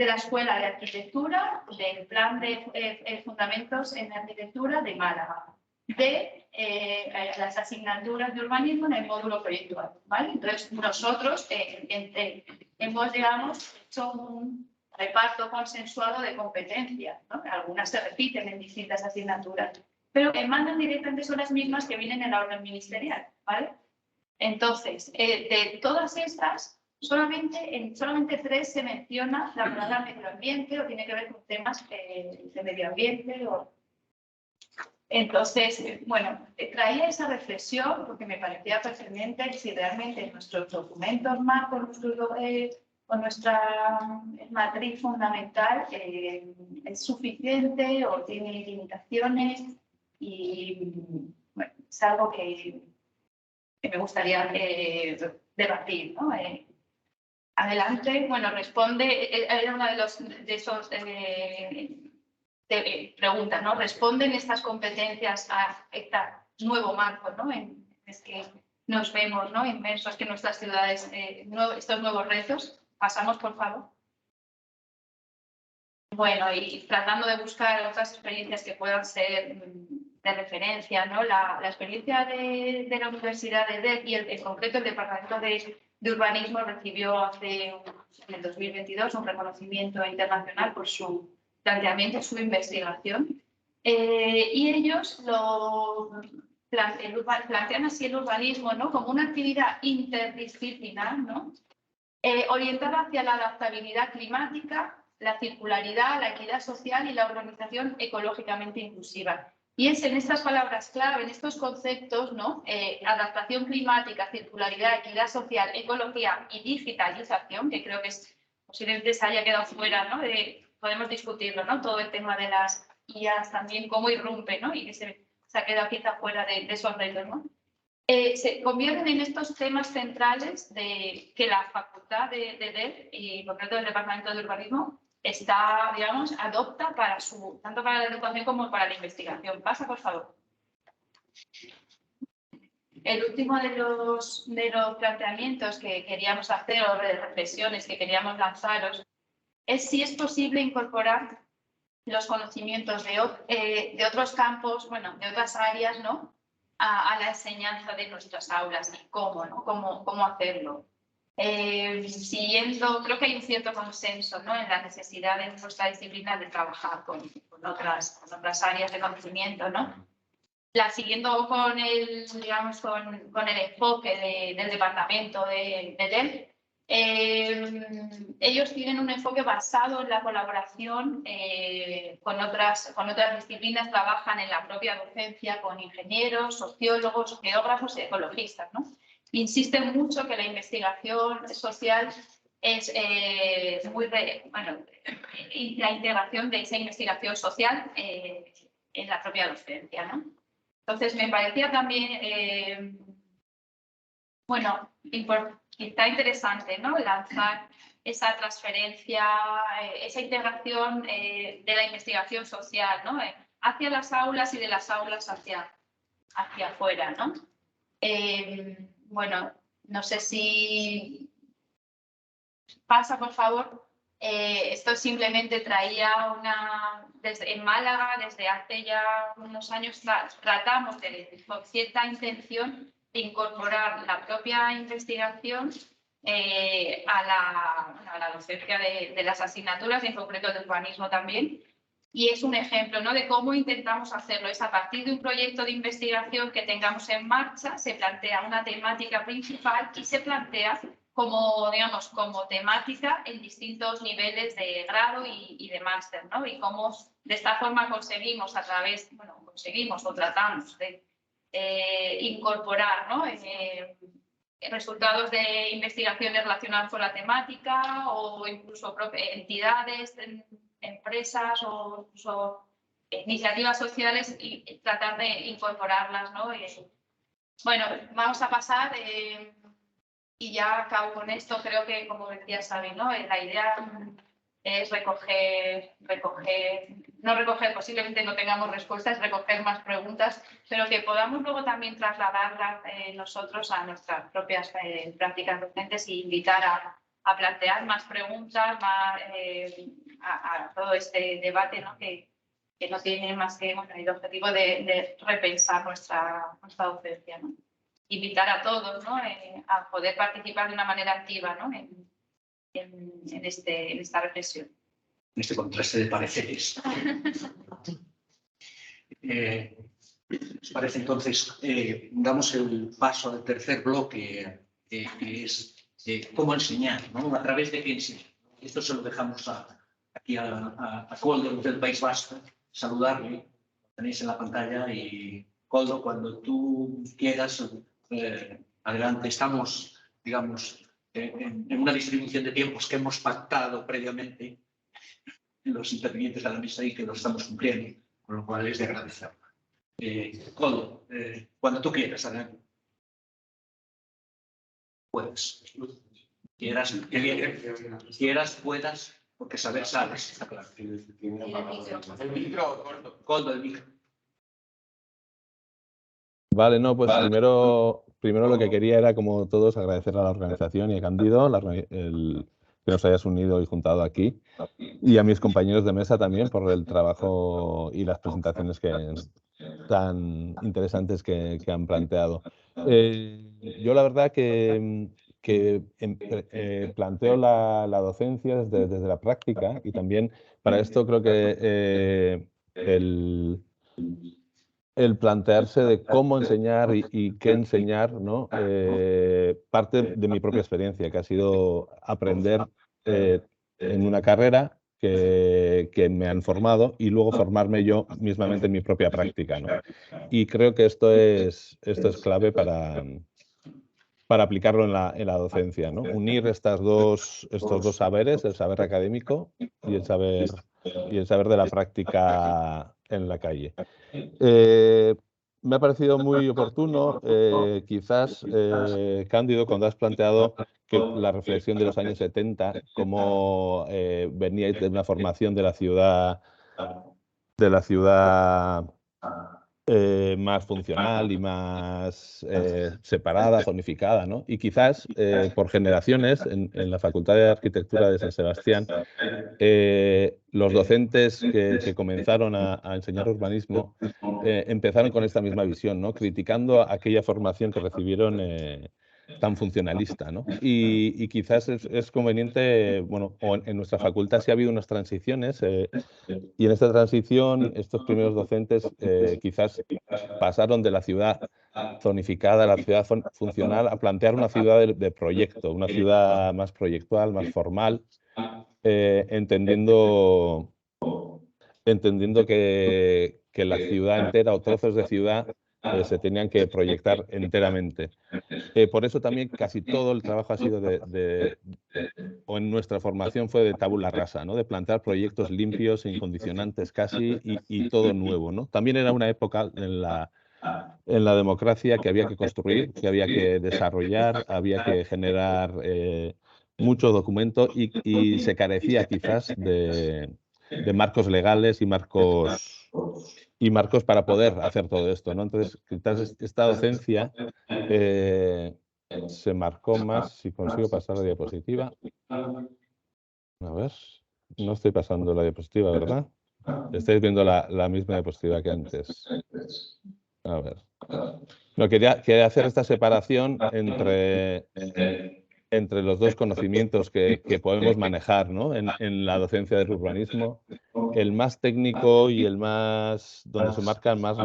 la Escuela de Arquitectura, del Plan de Fundamentos en Arquitectura de Málaga, de las asignaturas de urbanismo en el módulo proyectual, ¿vale? Entonces, nosotros hemos, digamos, hecho un reparto consensuado de competencias, ¿no? Algunas se repiten en distintas asignaturas, pero emanan directamente son las mismas que vienen en la orden ministerial, ¿vale? Entonces, de todas estas, solamente 3 se menciona la palabra medio ambiente o tiene que ver con temas de medio ambiente. Entonces, bueno, traía esa reflexión porque me parecía pertinente si realmente nuestros documentos marcos con nuestra matriz fundamental es suficiente o tiene limitaciones y bueno, es algo que me gustaría debatir, ¿no? Adelante, bueno, responde, era una de esos preguntas, ¿no? ¿Responden estas competencias a este nuevo marco, ¿no? En el que nos vemos, ¿no? Inmersos que nuestras ciudades, estos nuevos retos. Pasamos, por favor. Bueno, y tratando de buscar otras experiencias que puedan ser de referencia, ¿no? La experiencia de la Universidad de DEC y en concreto el Departamento de Urbanismo recibió en el 2022 un reconocimiento internacional por su planteamiento, su investigación. Y ellos plantean así el urbanismo, ¿no? Como una actividad interdisciplinar, ¿no? Orientada hacia la adaptabilidad climática, la circularidad, la equidad social y la organización ecológicamente inclusiva. Y es en estas palabras clave, en estos conceptos, ¿no? Adaptación climática, circularidad, equidad social, ecología y digitalización, que creo que posiblemente se haya quedado fuera, ¿no? Podemos discutirlo, ¿no? Todo el tema de las IAs también, cómo irrumpe, ¿no? Y que se ha quedado quizá fuera de esos retos, ¿no? Se convierten en estos temas centrales que la Facultad de DEC y en concreto del Departamento de Urbanismo adopta tanto para la educación como para la investigación. Pasa, por favor. El último de los planteamientos que queríamos hacer o de reflexiones que queríamos lanzaros es si es posible incorporar los conocimientos de otros campos, bueno, de otras áreas, ¿no? A la enseñanza de nuestras aulas y cómo, ¿no? Cómo hacerlo. Creo que hay un cierto consenso, ¿no? En la necesidad de nuestra disciplina de trabajar con otras áreas de conocimiento, ¿no? Siguiendo con el enfoque del departamento de DEC, ellos tienen un enfoque basado en la colaboración con otras disciplinas, trabajan en la propia docencia con ingenieros, sociólogos, geógrafos y ecologistas, ¿no? Insisten mucho que la investigación social es la integración de esa investigación social en la propia docencia, ¿no? Entonces, me parecía también, está interesante, ¿no? Lanzar esa transferencia, esa integración de la investigación social, ¿no? Hacia las aulas y de las aulas hacia afuera, ¿no? No sé si pasa, por favor. Esto simplemente traía en Málaga, desde hace ya unos años, tratamos con cierta intención de incorporar la propia investigación a la docencia de las asignaturas, en concreto de urbanismo también. Y es un ejemplo, ¿no?, de cómo intentamos hacerlo. Es a partir de un proyecto de investigación que tengamos en marcha, se plantea una temática principal y se plantea como, digamos, como temática en distintos niveles de grado y de máster, ¿no? Y cómo de esta forma conseguimos conseguimos o tratamos de incorporar, ¿no?, resultados de investigaciones relacionadas con la temática o incluso entidades, empresas o incluso iniciativas sociales y tratar de incorporarlas, ¿no? Bueno, vamos a pasar y ya acabo con esto. Creo que, como decía Xavi, ¿no?, la idea es no recoger, posiblemente no tengamos respuestas, recoger más preguntas, pero que podamos luego también trasladarlas nosotros a nuestras propias prácticas docentes e invitar a plantear más preguntas, a todo este debate, ¿no?, que no tiene más que el objetivo de repensar nuestra docencia, ¿no? Invitar a todos, ¿no?, a poder participar de una manera activa, ¿no?, en esta reflexión. En este contraste de pareceres. ¿Os parece entonces? Damos el paso al tercer bloque, que es cómo enseñar, ¿no? A través de qué enseñar. Esto se lo dejamos aquí a Koldo del País Vasco, saludarle, lo tenéis en la pantalla, y Koldo, cuando tú quieras, adelante. Estamos, digamos, en una distribución de tiempos que hemos pactado previamente los intervinientes a la mesa y que lo estamos cumpliendo, con lo cual es de agradecer. Koldo, cuando tú quieras, adelante. Puedes. Quieras, puedas, porque saber sabes, está claro. El micro, Koldo, el micro. Vale, no, pues primero lo que quería era, como todos, agradecer a la organización y a Cándido que nos hayas unido y juntado aquí, y a mis compañeros de mesa también por el trabajo y las presentaciones tan interesantes que han planteado. Yo la verdad que planteo la docencia desde la práctica, y también para esto creo que el plantearse de cómo enseñar y qué enseñar, ¿no? Parte de mi propia experiencia, que ha sido aprender en una carrera que me han formado, y luego formarme yo mismamente en mi propia práctica, ¿no? Y creo que esto es clave para aplicarlo en la docencia, ¿no? Unir estos dos saberes, el saber académico y el saber de la práctica en la calle. Me ha parecido muy oportuno, quizás, Cándido, cuando has planteado que la reflexión de los años 70, cómo veníais de una formación de la ciudad más funcional y más separada, zonificada, ¿no? Y quizás por generaciones en la Facultad de Arquitectura de San Sebastián, los docentes que comenzaron a enseñar urbanismo empezaron con esta misma visión, ¿no? Criticando aquella formación que recibieron tan funcionalista, ¿no? Y quizás es conveniente, bueno, o en nuestra facultad sí ha habido unas transiciones, y en esta transición estos primeros docentes quizás pasaron de la ciudad zonificada a la ciudad funcional a plantear una ciudad de proyecto, una ciudad más proyectual, más formal, entendiendo que la ciudad entera o trozos de ciudad se tenían que proyectar enteramente. Por eso también casi todo el trabajo ha sido o en nuestra formación fue de tabula rasa, ¿no? De plantear proyectos limpios, incondicionantes casi, y todo nuevo, ¿no? También era una época en la democracia que había que construir, que había que desarrollar, había que generar mucho documento, y se carecía quizás de marcos legales y marcos para poder hacer todo esto, ¿no? Entonces, quizás esta docencia se marcó más, si consigo pasar la diapositiva, A ver, no estoy pasando la diapositiva, ¿verdad? Estáis viendo la misma diapositiva que antes. A ver. No, quería hacer esta separación entre los dos conocimientos que podemos manejar, ¿no? en la docencia del urbanismo, el más técnico y el más donde se marcan más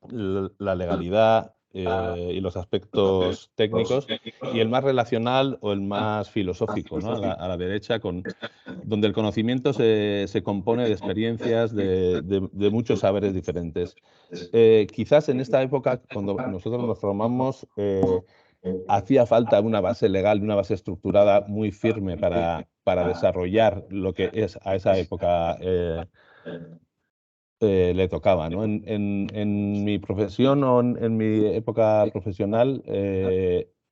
la legalidad y los aspectos técnicos, y el más relacional o el más filosófico, ¿no? a la derecha, donde el conocimiento se compone de experiencias, de muchos saberes diferentes. Quizás en esta época, cuando nosotros nos formamos, hacía falta una base legal, una base estructurada muy firme para desarrollar lo que es a esa época le tocaba, ¿no? En mi profesión o en mi época profesional,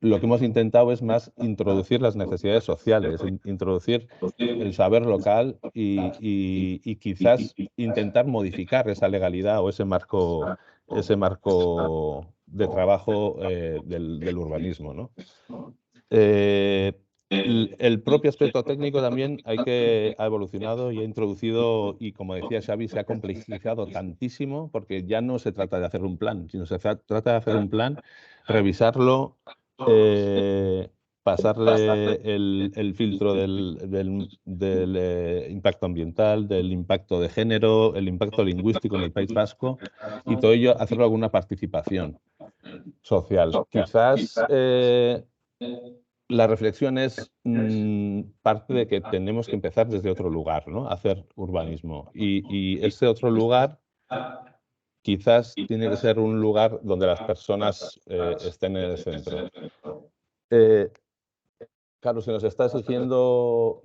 lo que hemos intentado es más introducir las necesidades sociales, introducir el saber local y quizás intentar modificar esa legalidad o ese marco de trabajo del urbanismo, ¿no? El propio aspecto técnico también ha evolucionado y ha introducido, y como decía Xavi, se ha complejizado tantísimo, porque ya no se trata de hacer un plan, sino se trata de hacer un plan, revisarlo, pasarle el filtro del impacto ambiental, del impacto de género, el impacto lingüístico en el País Vasco, y todo ello hacerlo con una participación social. Quizás la reflexión es parte de que tenemos que empezar desde otro lugar, ¿no? A hacer urbanismo. Y ese otro lugar quizás tiene que ser un lugar donde las personas estén en el centro. Claro, se nos está exigiendo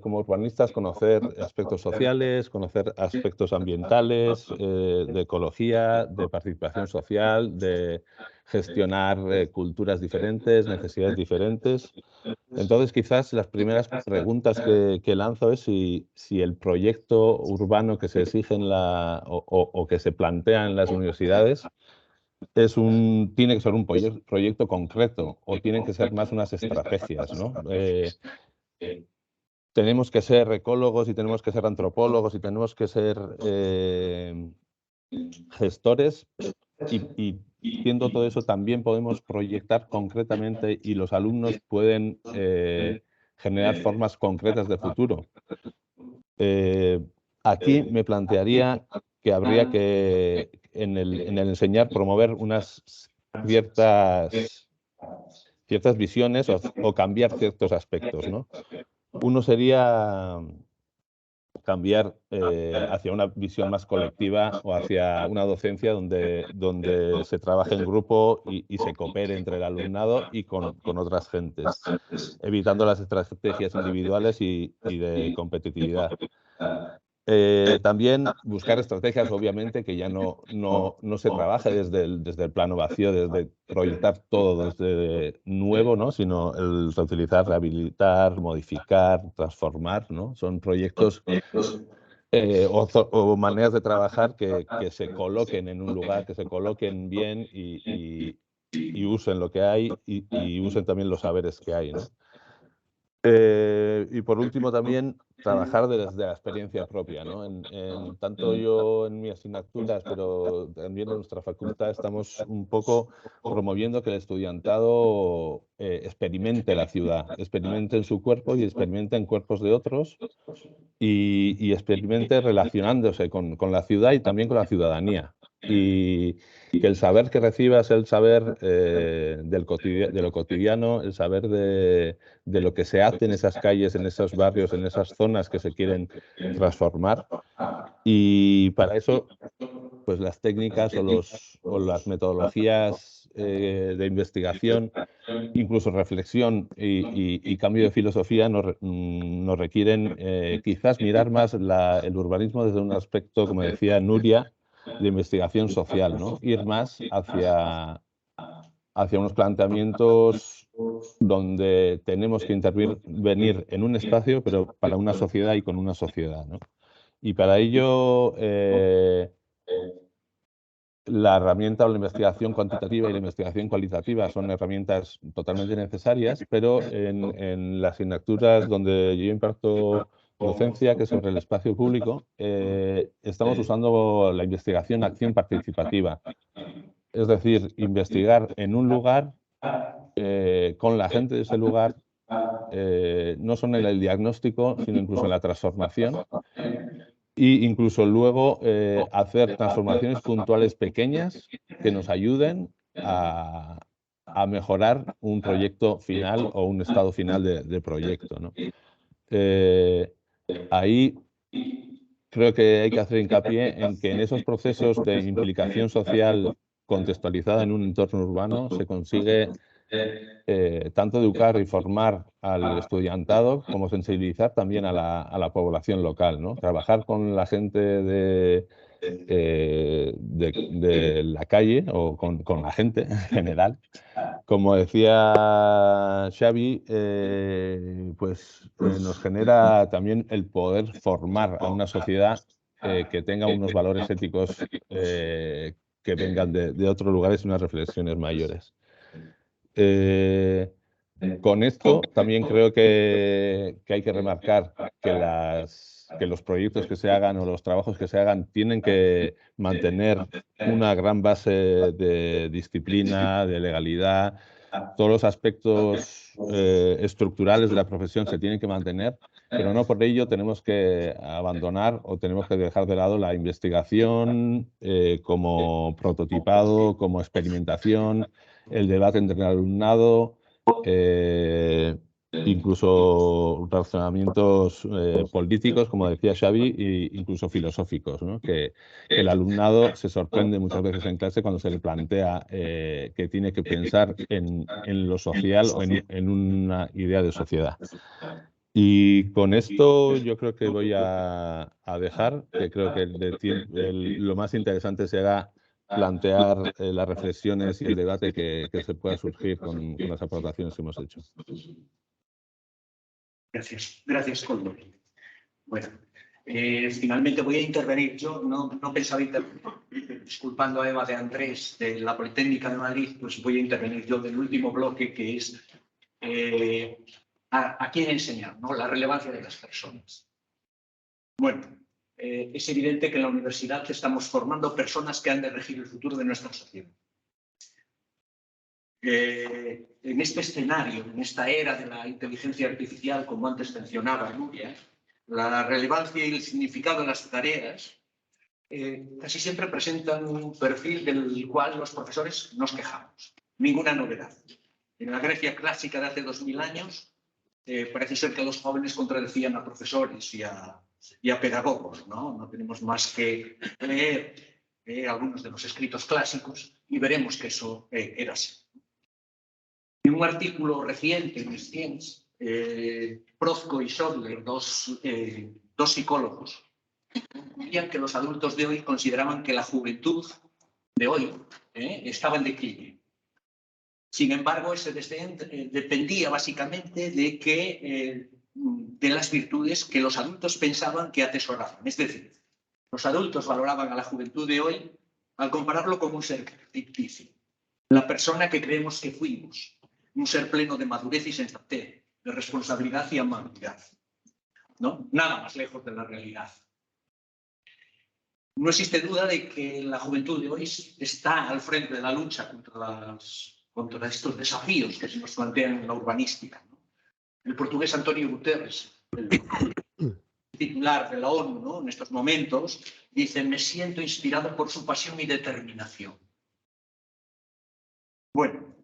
como urbanistas conocer aspectos sociales, conocer aspectos ambientales, de ecología, de participación social, de gestionar culturas diferentes, necesidades diferentes. Entonces, quizás las primeras preguntas que lanzo es si el proyecto urbano que se exige o que se plantea en las universidades tiene que ser un proyecto concreto o tienen que ser más unas estrategias, ¿no? Tenemos que ser ecólogos y tenemos que ser antropólogos y tenemos que ser gestores y siendo todo eso también podemos proyectar concretamente y los alumnos pueden generar formas concretas de futuro. Aquí me plantearía que habría que, en el enseñar, promover unas ciertas visiones o cambiar ciertos aspectos, ¿no? Uno sería cambiar hacia una visión más colectiva o hacia una docencia donde se trabaje en grupo y se coopere entre el alumnado y con otras gentes, evitando las estrategias individuales y de competitividad. También buscar estrategias, obviamente, que ya no se trabaje desde el plano vacío, desde proyectar todo desde nuevo, ¿no? Sino el reutilizar, rehabilitar, modificar, transformar, ¿no? Son proyectos o maneras de trabajar que se coloquen en un lugar, que se coloquen bien y usen lo que hay y usen también los saberes que hay, ¿no? Y por último también trabajar desde la experiencia propia, ¿no? Tanto yo en mis asignaturas, pero también en nuestra facultad estamos un poco promoviendo que el estudiantado experimente la ciudad, experimente en su cuerpo y experimente en cuerpos de otros y experimente relacionándose con la ciudad y también con la ciudadanía. Y que el saber que reciba es el saber de lo cotidiano, el saber de lo que se hace en esas calles, en esos barrios, en esas zonas que se quieren transformar. Y para eso, pues las técnicas o las metodologías de investigación, incluso reflexión y cambio de filosofía nos requieren quizás mirar más el urbanismo desde un aspecto, como decía Nuria, de investigación social, ¿no? Ir más hacia unos planteamientos donde tenemos que intervenir en un espacio, pero para una sociedad y con una sociedad, ¿no? Y para ello la herramienta o la investigación cuantitativa y la investigación cualitativa son herramientas totalmente necesarias, pero en las asignaturas donde yo imparto docencia, que es sobre el espacio público, estamos usando la investigación acción participativa. Es decir, investigar en un lugar con la gente de ese lugar, no solo en el diagnóstico, sino incluso en la transformación. E incluso luego hacer transformaciones puntuales pequeñas que nos ayuden a mejorar un proyecto final o un estado final de proyecto, ¿no? Ahí creo que hay que hacer hincapié en que en esos procesos de implicación social contextualizada en un entorno urbano se consigue tanto educar y formar al estudiantado como sensibilizar también a la población local, ¿no? Trabajar con la gente de la calle o con la gente en general. Como decía Xavi, pues nos genera también el poder formar a una sociedad que tenga unos valores éticos que vengan de otros lugares y unas reflexiones mayores. Con esto también creo que hay que remarcar que los proyectos que se hagan o los trabajos que se hagan tienen que mantener una gran base de disciplina, de legalidad. Todos los aspectos estructurales de la profesión se tienen que mantener, pero no por ello tenemos que abandonar o tenemos que dejar de lado la investigación como prototipado, como experimentación, el debate entre el alumnado, incluso razonamientos políticos, como decía Xavi, e incluso filosóficos, ¿no? Que el alumnado se sorprende muchas veces en clase cuando se le plantea que tiene que pensar en lo social o en una idea de sociedad. Y con esto yo creo que voy a dejar, que creo que lo más interesante será plantear las reflexiones y el debate que se pueda surgir con las aportaciones que hemos hecho. Gracias, Koldo. Bueno, finalmente voy a intervenir. Yo no pensaba intervenir, disculpando a Eva de Andrés de la Politécnica de Madrid, pues voy a intervenir yo del último bloque, que es a quién enseñar, ¿no? La relevancia de las personas. Bueno, es evidente que en la universidad estamos formando personas que han de regir el futuro de nuestra sociedad. En este escenario, en esta era de la inteligencia artificial, como antes mencionaba Nuria, la relevancia y el significado de las tareas casi siempre presentan un perfil del cual los profesores nos quejamos. Ninguna novedad. En la Grecia clásica de hace 2000 años, parece ser que los jóvenes contradecían a profesores y a pedagogos, ¿no? No tenemos más que leer algunos de los escritos clásicos y veremos que eso era así. En un artículo reciente en Science, Prozko y Schrodler, dos psicólogos, decían que los adultos de hoy consideraban que la juventud de hoy estaba en declive. Sin embargo, ese desdén dependía básicamente de las virtudes que los adultos pensaban que atesoraban. Es decir, los adultos valoraban a la juventud de hoy al compararlo con un ser ficticio, la persona que creemos que fuimos, un ser pleno de madurez y sensatez, de responsabilidad y amabilidad, ¿no? Nada más lejos de la realidad. No existe duda de que la juventud de hoy está al frente de la lucha contra estos desafíos que se nos plantean en la urbanística, ¿no? El portugués António Guterres, el titular de la ONU, ¿no? En estos momentos, dice: me siento inspirado por su pasión y determinación. Bueno,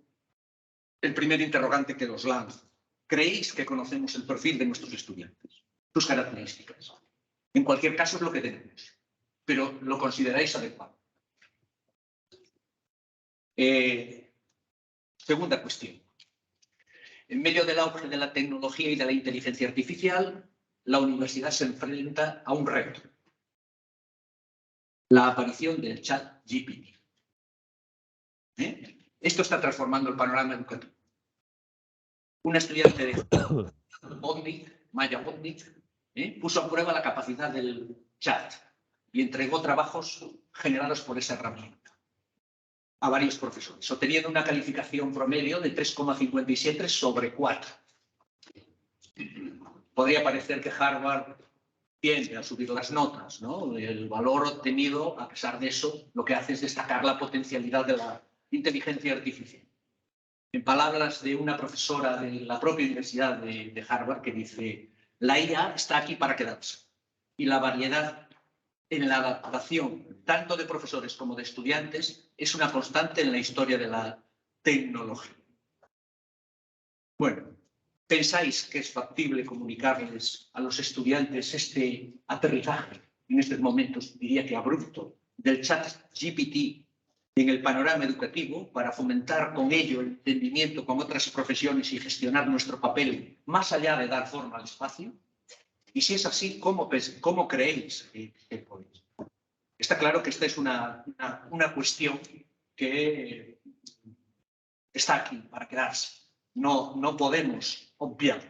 el primer interrogante que los lanzo. ¿Creéis que conocemos el perfil de nuestros estudiantes? Sus características. En cualquier caso es lo que tenemos, pero ¿lo consideráis adecuado? Segunda cuestión. En medio del auge de la tecnología y de la inteligencia artificial, la universidad se enfrenta a un reto: la aparición del chat GPT. Esto está transformando el panorama educativo. Una estudiante de Botnik, Maya Botnik, puso a prueba la capacidad del chat y entregó trabajos generados por esa herramienta. a varios profesores, obteniendo una calificación promedio de 3,57 sobre 4. Podría parecer que Harvard tiende a subir las notas, ¿no? El valor obtenido, a pesar de eso, lo que hace es destacar la potencialidad de la inteligencia artificial. En palabras de una profesora de la propia Universidad de Harvard, que dice: la IA está aquí para quedarse, y la variedad en la adaptación, tanto de profesores como de estudiantes, es una constante en la historia de la tecnología. Bueno, ¿pensáis que es factible comunicarles a los estudiantes este aterrizaje, en estos momentos, diría que abrupto, del chat GPT en el panorama educativo para fomentar con ello el entendimiento con otras profesiones y gestionar nuestro papel más allá de dar forma al espacio? Y si es así, ¿cómo creéis que podéis? Está claro que esta es una cuestión que está aquí para quedarse. No podemos obviar.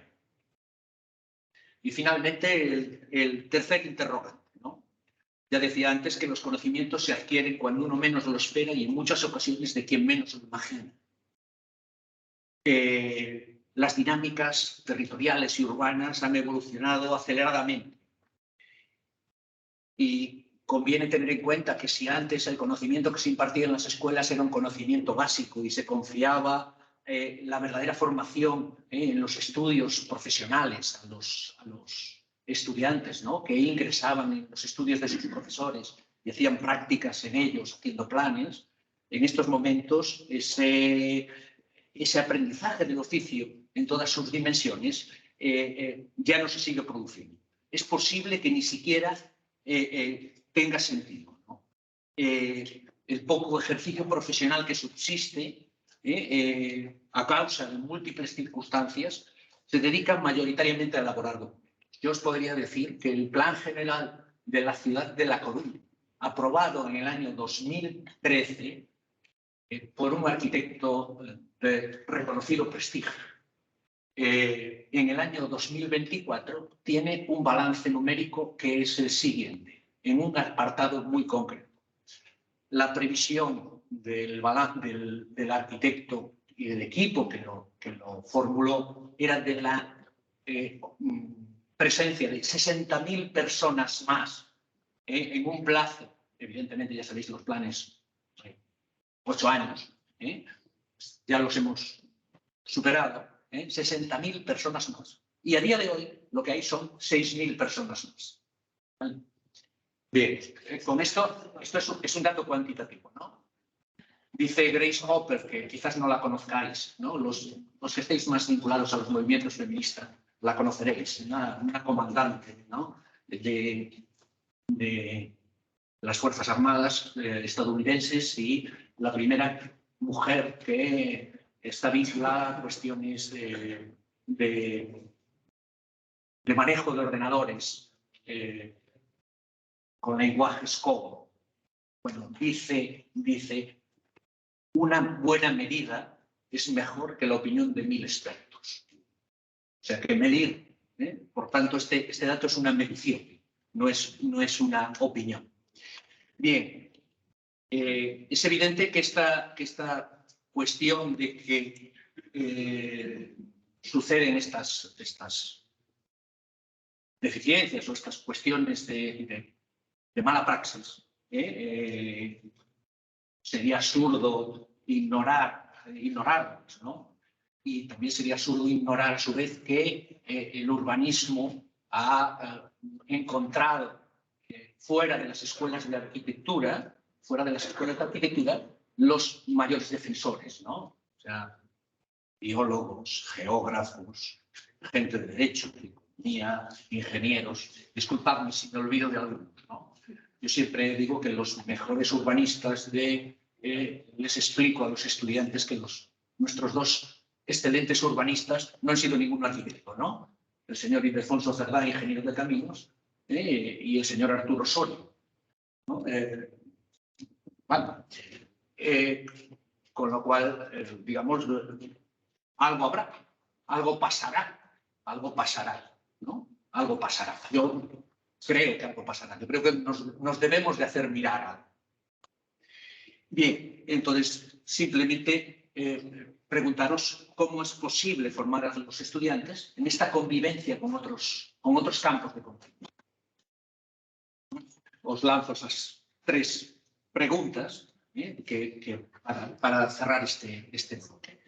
Y finalmente, el tercer interrogante, ¿no? Ya decía antes que los conocimientos se adquieren cuando uno menos lo espera y en muchas ocasiones de quien menos lo imagina. Las dinámicas territoriales y urbanas han evolucionado aceleradamente. Y conviene tener en cuenta que si antes el conocimiento que se impartía en las escuelas era un conocimiento básico y se confiaba la verdadera formación en los estudios profesionales a los estudiantes, ¿no?, que ingresaban en los estudios de sus profesores y hacían prácticas en ellos, haciendo planes, en estos momentos ese aprendizaje del oficio en todas sus dimensiones ya no se sigue produciendo. Es posible que ni siquiera tenga sentido, ¿no? El poco ejercicio profesional que subsiste a causa de múltiples circunstancias se dedica mayoritariamente a elaborar documentos. Yo os podría decir que el Plan General de la Ciudad de La Coruña, aprobado en el año 2013 por un arquitecto de reconocido prestigio, en el año 2024 tiene un balance numérico que es el siguiente, en un apartado muy concreto. La previsión del arquitecto y del equipo que lo formuló era de la presencia de 60.000 personas más en un plazo, evidentemente ya sabéis los planes, 8 años, ya los hemos superado, 60.000 personas más. Y a día de hoy lo que hay son 6.000 personas más. ¿Vale? Bien, con esto es un dato cuantitativo, ¿no? Dice Grace Hopper, que quizás no la conozcáis, ¿no? Los que estéis más vinculados a los movimientos feministas la conoceréis, una comandante, ¿no?, de las Fuerzas Armadas estadounidenses y la primera mujer que está vinculada a cuestiones de manejo de ordenadores con lenguajes como. Bueno, dice, una buena medida es mejor que la opinión de 1000 expertos. O sea, que medir, por tanto, este dato es una medición, no es una opinión. Bien, es evidente que esta cuestión de que suceden estas deficiencias o estas cuestiones de mala praxis, sería absurdo ignorarlas, ¿no? Y también sería absurdo ignorar a su vez que el urbanismo ha encontrado fuera de las escuelas de arquitectura, los mayores defensores, ¿no? O sea, biólogos, geógrafos, gente de derecho, de economía, ingenieros. Disculpadme si me olvido de algunos, ¿no? Yo siempre digo que los mejores urbanistas les explico a los estudiantes que nuestros dos excelentes urbanistas no han sido ningún arquitecto, ¿no? El señor Ildefonso Cerdá, ingeniero de caminos, y el señor Arturo Soria, ¿no? Bueno, con lo cual, digamos, algo habrá, algo pasará, ¿no? Algo pasará. Yo creo que algo pasará. Yo creo que nos debemos de hacer mirar algo. Bien, entonces simplemente preguntaros cómo es posible formar a los estudiantes en esta convivencia con otros campos de conocimiento. Os lanzo esas 3 preguntas para cerrar este enfoque.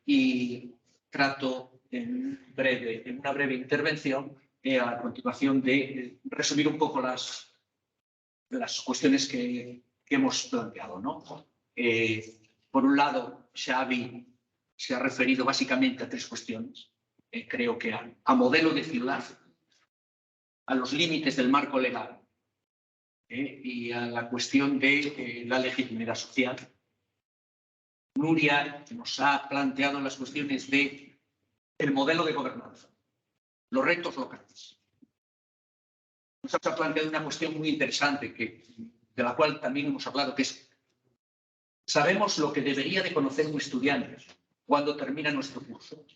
Y trato en una breve intervención a continuación de resumir un poco las cuestiones que hemos planteado, ¿no? Por un lado, Xavi se ha referido básicamente a 3 cuestiones. Creo que a modelo de ciudad, a los límites del marco legal y a la cuestión de la legitimidad social. Nuria nos ha planteado las cuestiones del modelo de gobernanza, los retos locales. Nos ha planteado una cuestión muy interesante de la cual también hemos hablado, que es: sabemos lo que debería de conocer un estudiante cuando termina nuestro curso. O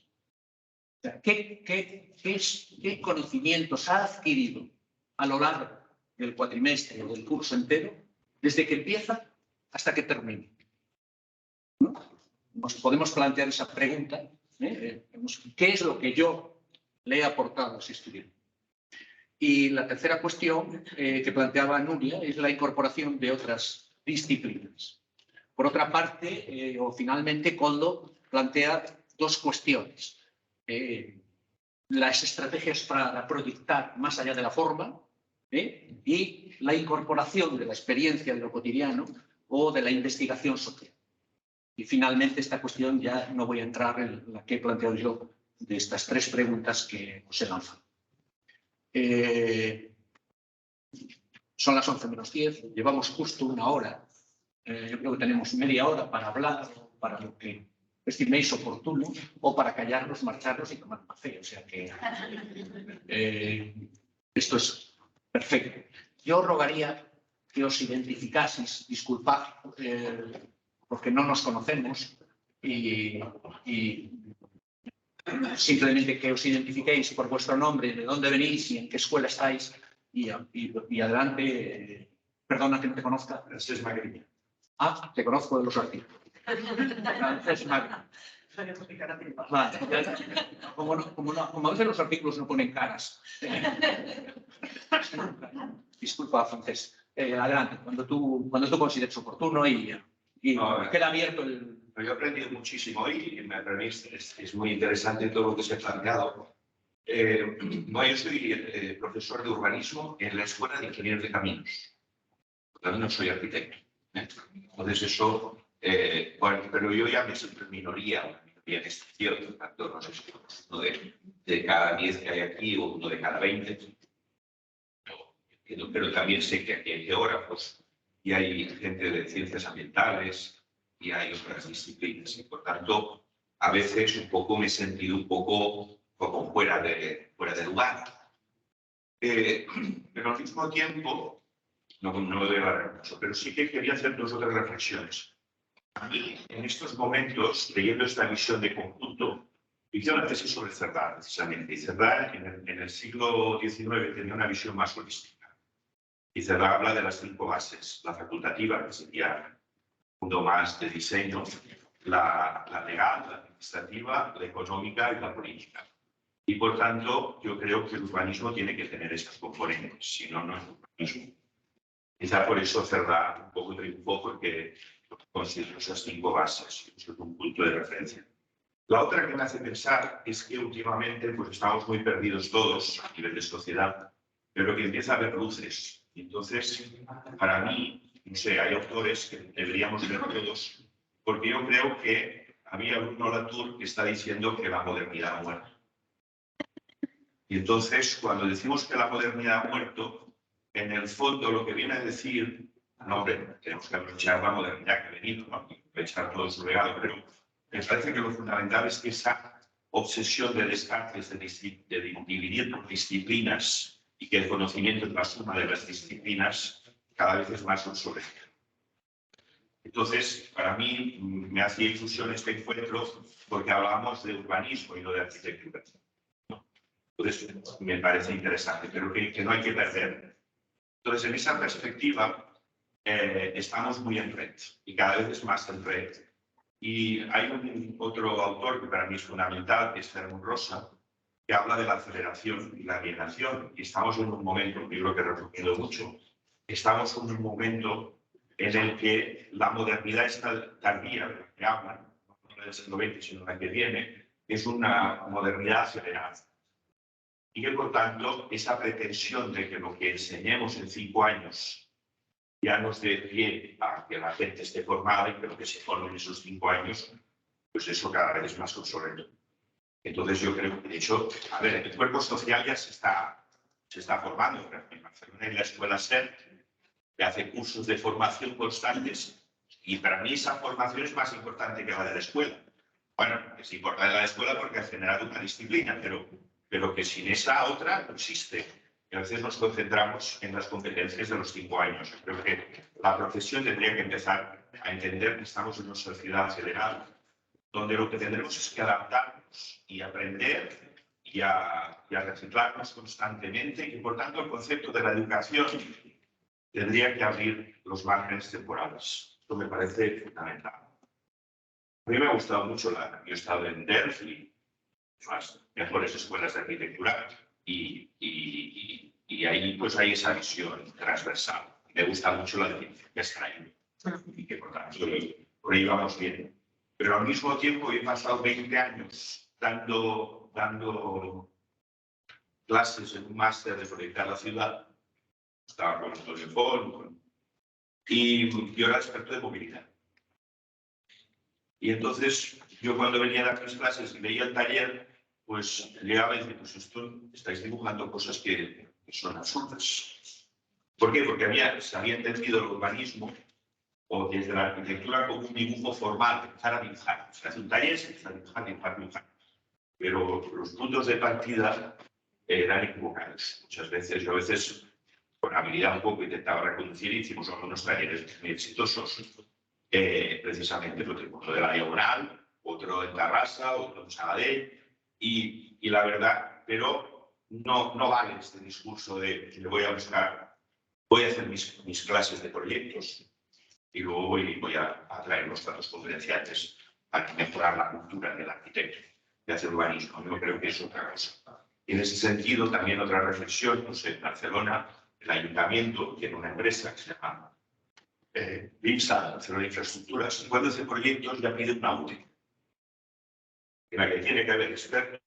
sea, ¿qué conocimientos ha adquirido a lo largo del cuatrimestre o del curso entero, desde que empieza hasta que termina? ¿No? Nos podemos plantear esa pregunta, ¿qué es lo que yo le he aportado a ese estudiante? Y la tercera cuestión que planteaba Nuria es la incorporación de otras disciplinas. Por otra parte, o finalmente, Koldo plantea 2 cuestiones. Las estrategias para proyectar más allá de la forma y la incorporación de la experiencia de lo cotidiano o de la investigación social. Y finalmente, esta cuestión ya no voy a entrar en la que he planteado yo de estas 3 preguntas que os he lanzado. Son las 11:10, llevamos justo 1 hora. Yo creo que tenemos media hora para hablar, para lo que estiméis oportuno, o para callarnos, marcharnos y tomar un café. O sea que esto es perfecto. Yo rogaría que os identificaseis, disculpad, porque no nos conocemos, y simplemente que os identifiquéis por vuestro nombre, de dónde venís y en qué escuela estáis, y adelante. Perdona que no te conozca. Francesc Magriña. Ah, te conozco de los artículos. Francesc Magriña. Vale. Como a veces los artículos no ponen caras. Disculpa, Francesc. Adelante, cuando tú consideres oportuno y queda abierto el... Yo he aprendido muchísimo y para mí es muy interesante todo lo que se ha planteado. Yo soy profesor de urbanismo en la Escuela de Ingenieros de Caminos. También no soy arquitecto. Entonces eso, pero yo ya me siento en minoría en excepción, por tanto, no sé si uno de cada 10 que hay aquí o uno de cada 20. Pero también sé que aquí hay geógrafos y hay gente de ciencias ambientales y hay otras disciplinas. Y por tanto, a veces me he sentido un poco fuera de lugar. Pero al mismo tiempo, no me voy a alargar mucho, pero sí que quería hacer 2 o 3 reflexiones. A mí, en estos momentos, leyendo esta visión de conjunto, hice una tesis sobre Cerdá, precisamente. Y Cerdá, en el siglo XIX, tenía una visión más holística. Y Cerdá habla de las 5 bases: la facultativa, que sería un mundo más de diseño, la legal, la administrativa, la económica y la política. Y por tanto, yo creo que el urbanismo tiene que tener esas componentes, si no, no es urbanismo. Quizá por eso Cerdá un poco triunfó, porque considero esas 5 bases, eso es un punto de referencia. La otra que me hace pensar es que últimamente pues, estamos muy perdidos todos a nivel de sociedad, pero que empieza a haber luces. Y entonces, para mí, no sé, hay autores que deberíamos ver todos, porque yo creo que había Bruno Latour que está diciendo que la modernidad ha muerto. Y entonces, cuando decimos que la modernidad ha muerto, en el fondo lo que viene a decir, no, hombre, tenemos que aprovechar la modernidad que ha venido, ¿no? Y aprovechar todo su legado, pero me parece que lo fundamental es que esa obsesión de descartes, de dividir por disciplinas y que el conocimiento es la suma de las disciplinas, cada vez es más obsoleto. Entonces, para mí me hacía ilusión este encuentro porque hablábamos de urbanismo y no de arquitectura. Entonces, me parece interesante, pero que no hay que perder. Entonces, en esa perspectiva, estamos muy en red y cada vez es más en red. Y hay otro autor que para mí es fundamental, que es Fermín Rosa, que habla de la aceleración y la alienación. Y estamos en un momento, que yo creo que he resumido mucho, estamos en un momento en el que la modernidad está tardía, de la que hablan, no la del siglo XX, sino la que viene, es una modernidad acelerada. Y que, por tanto, esa pretensión de que lo que enseñemos en 5 años ya nos dé pie a que la gente esté formada y que lo que se forme en esos 5 años, pues eso cada vez es más obsoleto. Entonces yo creo que, de hecho, a ver, el cuerpo social ya se está formando. En Barcelona, en la escuela SER, que hace cursos de formación constantes, y para mí esa formación es más importante que la de la escuela. Bueno, es importante la de la escuela porque ha generado una disciplina, pero que sin esa otra no existe. Y a veces nos concentramos en las competencias de los 5 años. Creo que la profesión tendría que empezar a entender que estamos en una sociedad acelerada, donde lo que tendremos es que adaptarnos y aprender y a reciclarnos constantemente, y por tanto el concepto de la educación tendría que abrir los márgenes temporales. Esto me parece fundamental. A mí me ha gustado mucho yo he estado en Delphi, las mejores escuelas de arquitectura, y ahí pues hay esa visión transversal. Me gusta mucho la definición que está ahí, y que por tanto por ahí vamos bien. Pero al mismo tiempo he pasado 20 años dando clases en un máster de proyectar la ciudad. Estaba con Antonio Fon, y yo era experto de movilidad. Y entonces, yo cuando venía a dar mis clases y veía el taller, pues llegaba y decía, pues esto, estáis dibujando cosas que son absurdas. ¿Por qué? Porque se había entendido el urbanismo o desde la arquitectura como un dibujo formal, empezar a dibujar. Se hace un taller, se empieza a dibujar. Pero los puntos de partida eran equivocados. Muchas veces, yo a veces, con habilidad un poco, intentaba reconducir y hicimos algunos talleres muy exitosos, precisamente porque uno de la Diagonal, otro en Tarrasa, otro en Sabadell, y la verdad, pero no vale este discurso de que voy a hacer mis clases de proyectos y luego voy a traer los datos confidenciales para mejorar la cultura del arquitecto, de hacer urbanismo. Yo creo que es otra cosa. Y en ese sentido, también otra reflexión, pues en Barcelona, el ayuntamiento tiene una empresa que se llama BIMSA, Barcelona Infraestructuras, y cuando hace proyectos ya pide una UTE, en la que tiene que haber expertos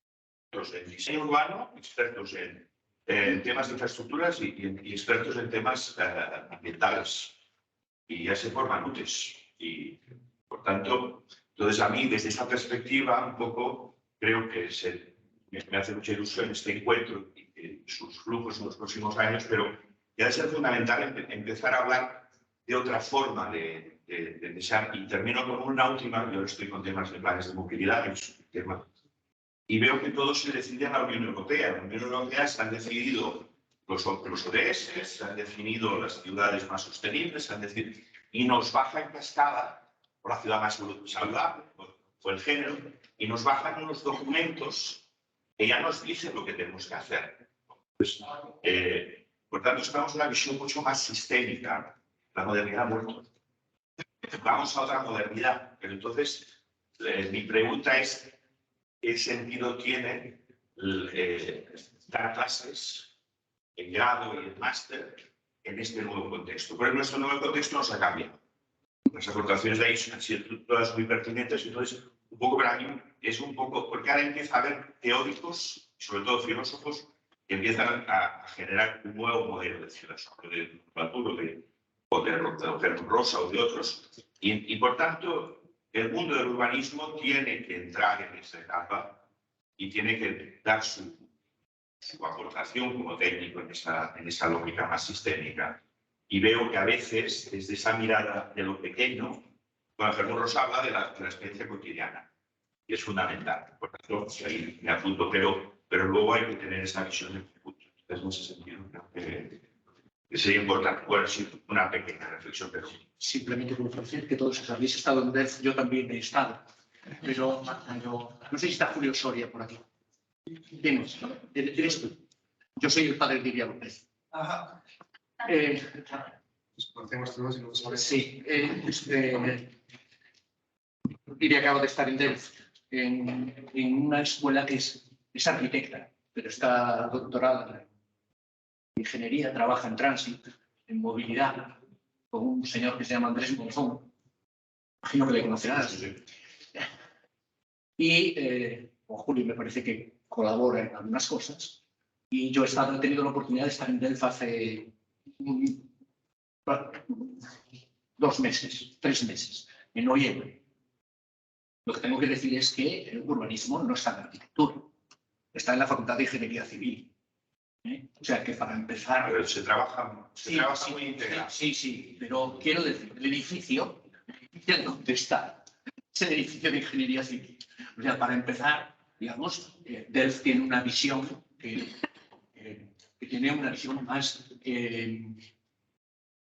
en diseño urbano, expertos en temas de infraestructuras y expertos en temas ambientales. Y ya se forman UTEs. Y, por tanto, entonces a mí, desde esa perspectiva, un poco, creo que me hace mucha ilusión este encuentro y sus flujos en los próximos años, pero ya debe ser fundamental empezar a hablar de otra forma de desear. Y termino con una última, yo estoy con temas de planes de movilidad, es un tema, y veo que todo se decide en la Unión Europea. En la Unión Europea se han decidido los ODS, se han definido las ciudades más sostenibles, y nos baja en cascada por la ciudad más saludable, por el género, y nos bajan unos documentos que ya nos dicen lo que tenemos que hacer. Pues, por tanto, estamos en una visión mucho más sistémica. La modernidad ha muerto. Vamos a otra modernidad. Pero entonces, mi pregunta es, ¿qué sentido tiene dar clases en grado y en máster en este nuevo contexto? Porque nuestro nuevo contexto nos ha cambiado. Las aportaciones de ahí han sido todas muy pertinentes, entonces, un poco para mí es un poco, porque ahora empieza a haber teóricos, sobre todo filósofos, que empiezan a generar un nuevo modelo de ciudad, de Platuro, de Fermín Rosa o de otros, y por tanto, el mundo del urbanismo tiene que entrar en esa etapa y tiene que dar su aportación como técnico en esa lógica más sistémica. Y veo que a veces, desde esa mirada de lo pequeño, cuando Fermín Rosa habla de la experiencia cotidiana, y es fundamental. Por tanto, ahí me apunto, pero luego hay que tener esa visión de conjunto. Entonces, en ese sentido, creo que sería importante. Bueno, sí, una pequeña reflexión, pero simplemente por decir que todos habéis estado en DEF, yo también he estado. Pero no sé si está Julio Soria por aquí. ¿Quién es? ¿Eres tú? Yo soy el padre de Lidia López. Nos conocemos todos y no sabes. Sí, y acabo de estar en Delft, en una escuela que es arquitecta, pero está doctorada en ingeniería, trabaja en tránsito, en movilidad, con un señor que se llama Andrés Monzón. Imagino que le conocerás. Y con Julio me parece que colabora en algunas cosas. Y yo he tenido la oportunidad de estar en Delft hace 2 meses, 3 meses, en noviembre. Lo que tengo que decir es que el urbanismo no está en la arquitectura, está en la Facultad de Ingeniería Civil. O sea que para empezar... Pero se trabaja muy integrado. Sí, pero quiero decir, el edificio ¿dónde está? Es el edificio de Ingeniería Civil. O sea, para empezar, digamos, Delft tiene una visión que tiene una visión más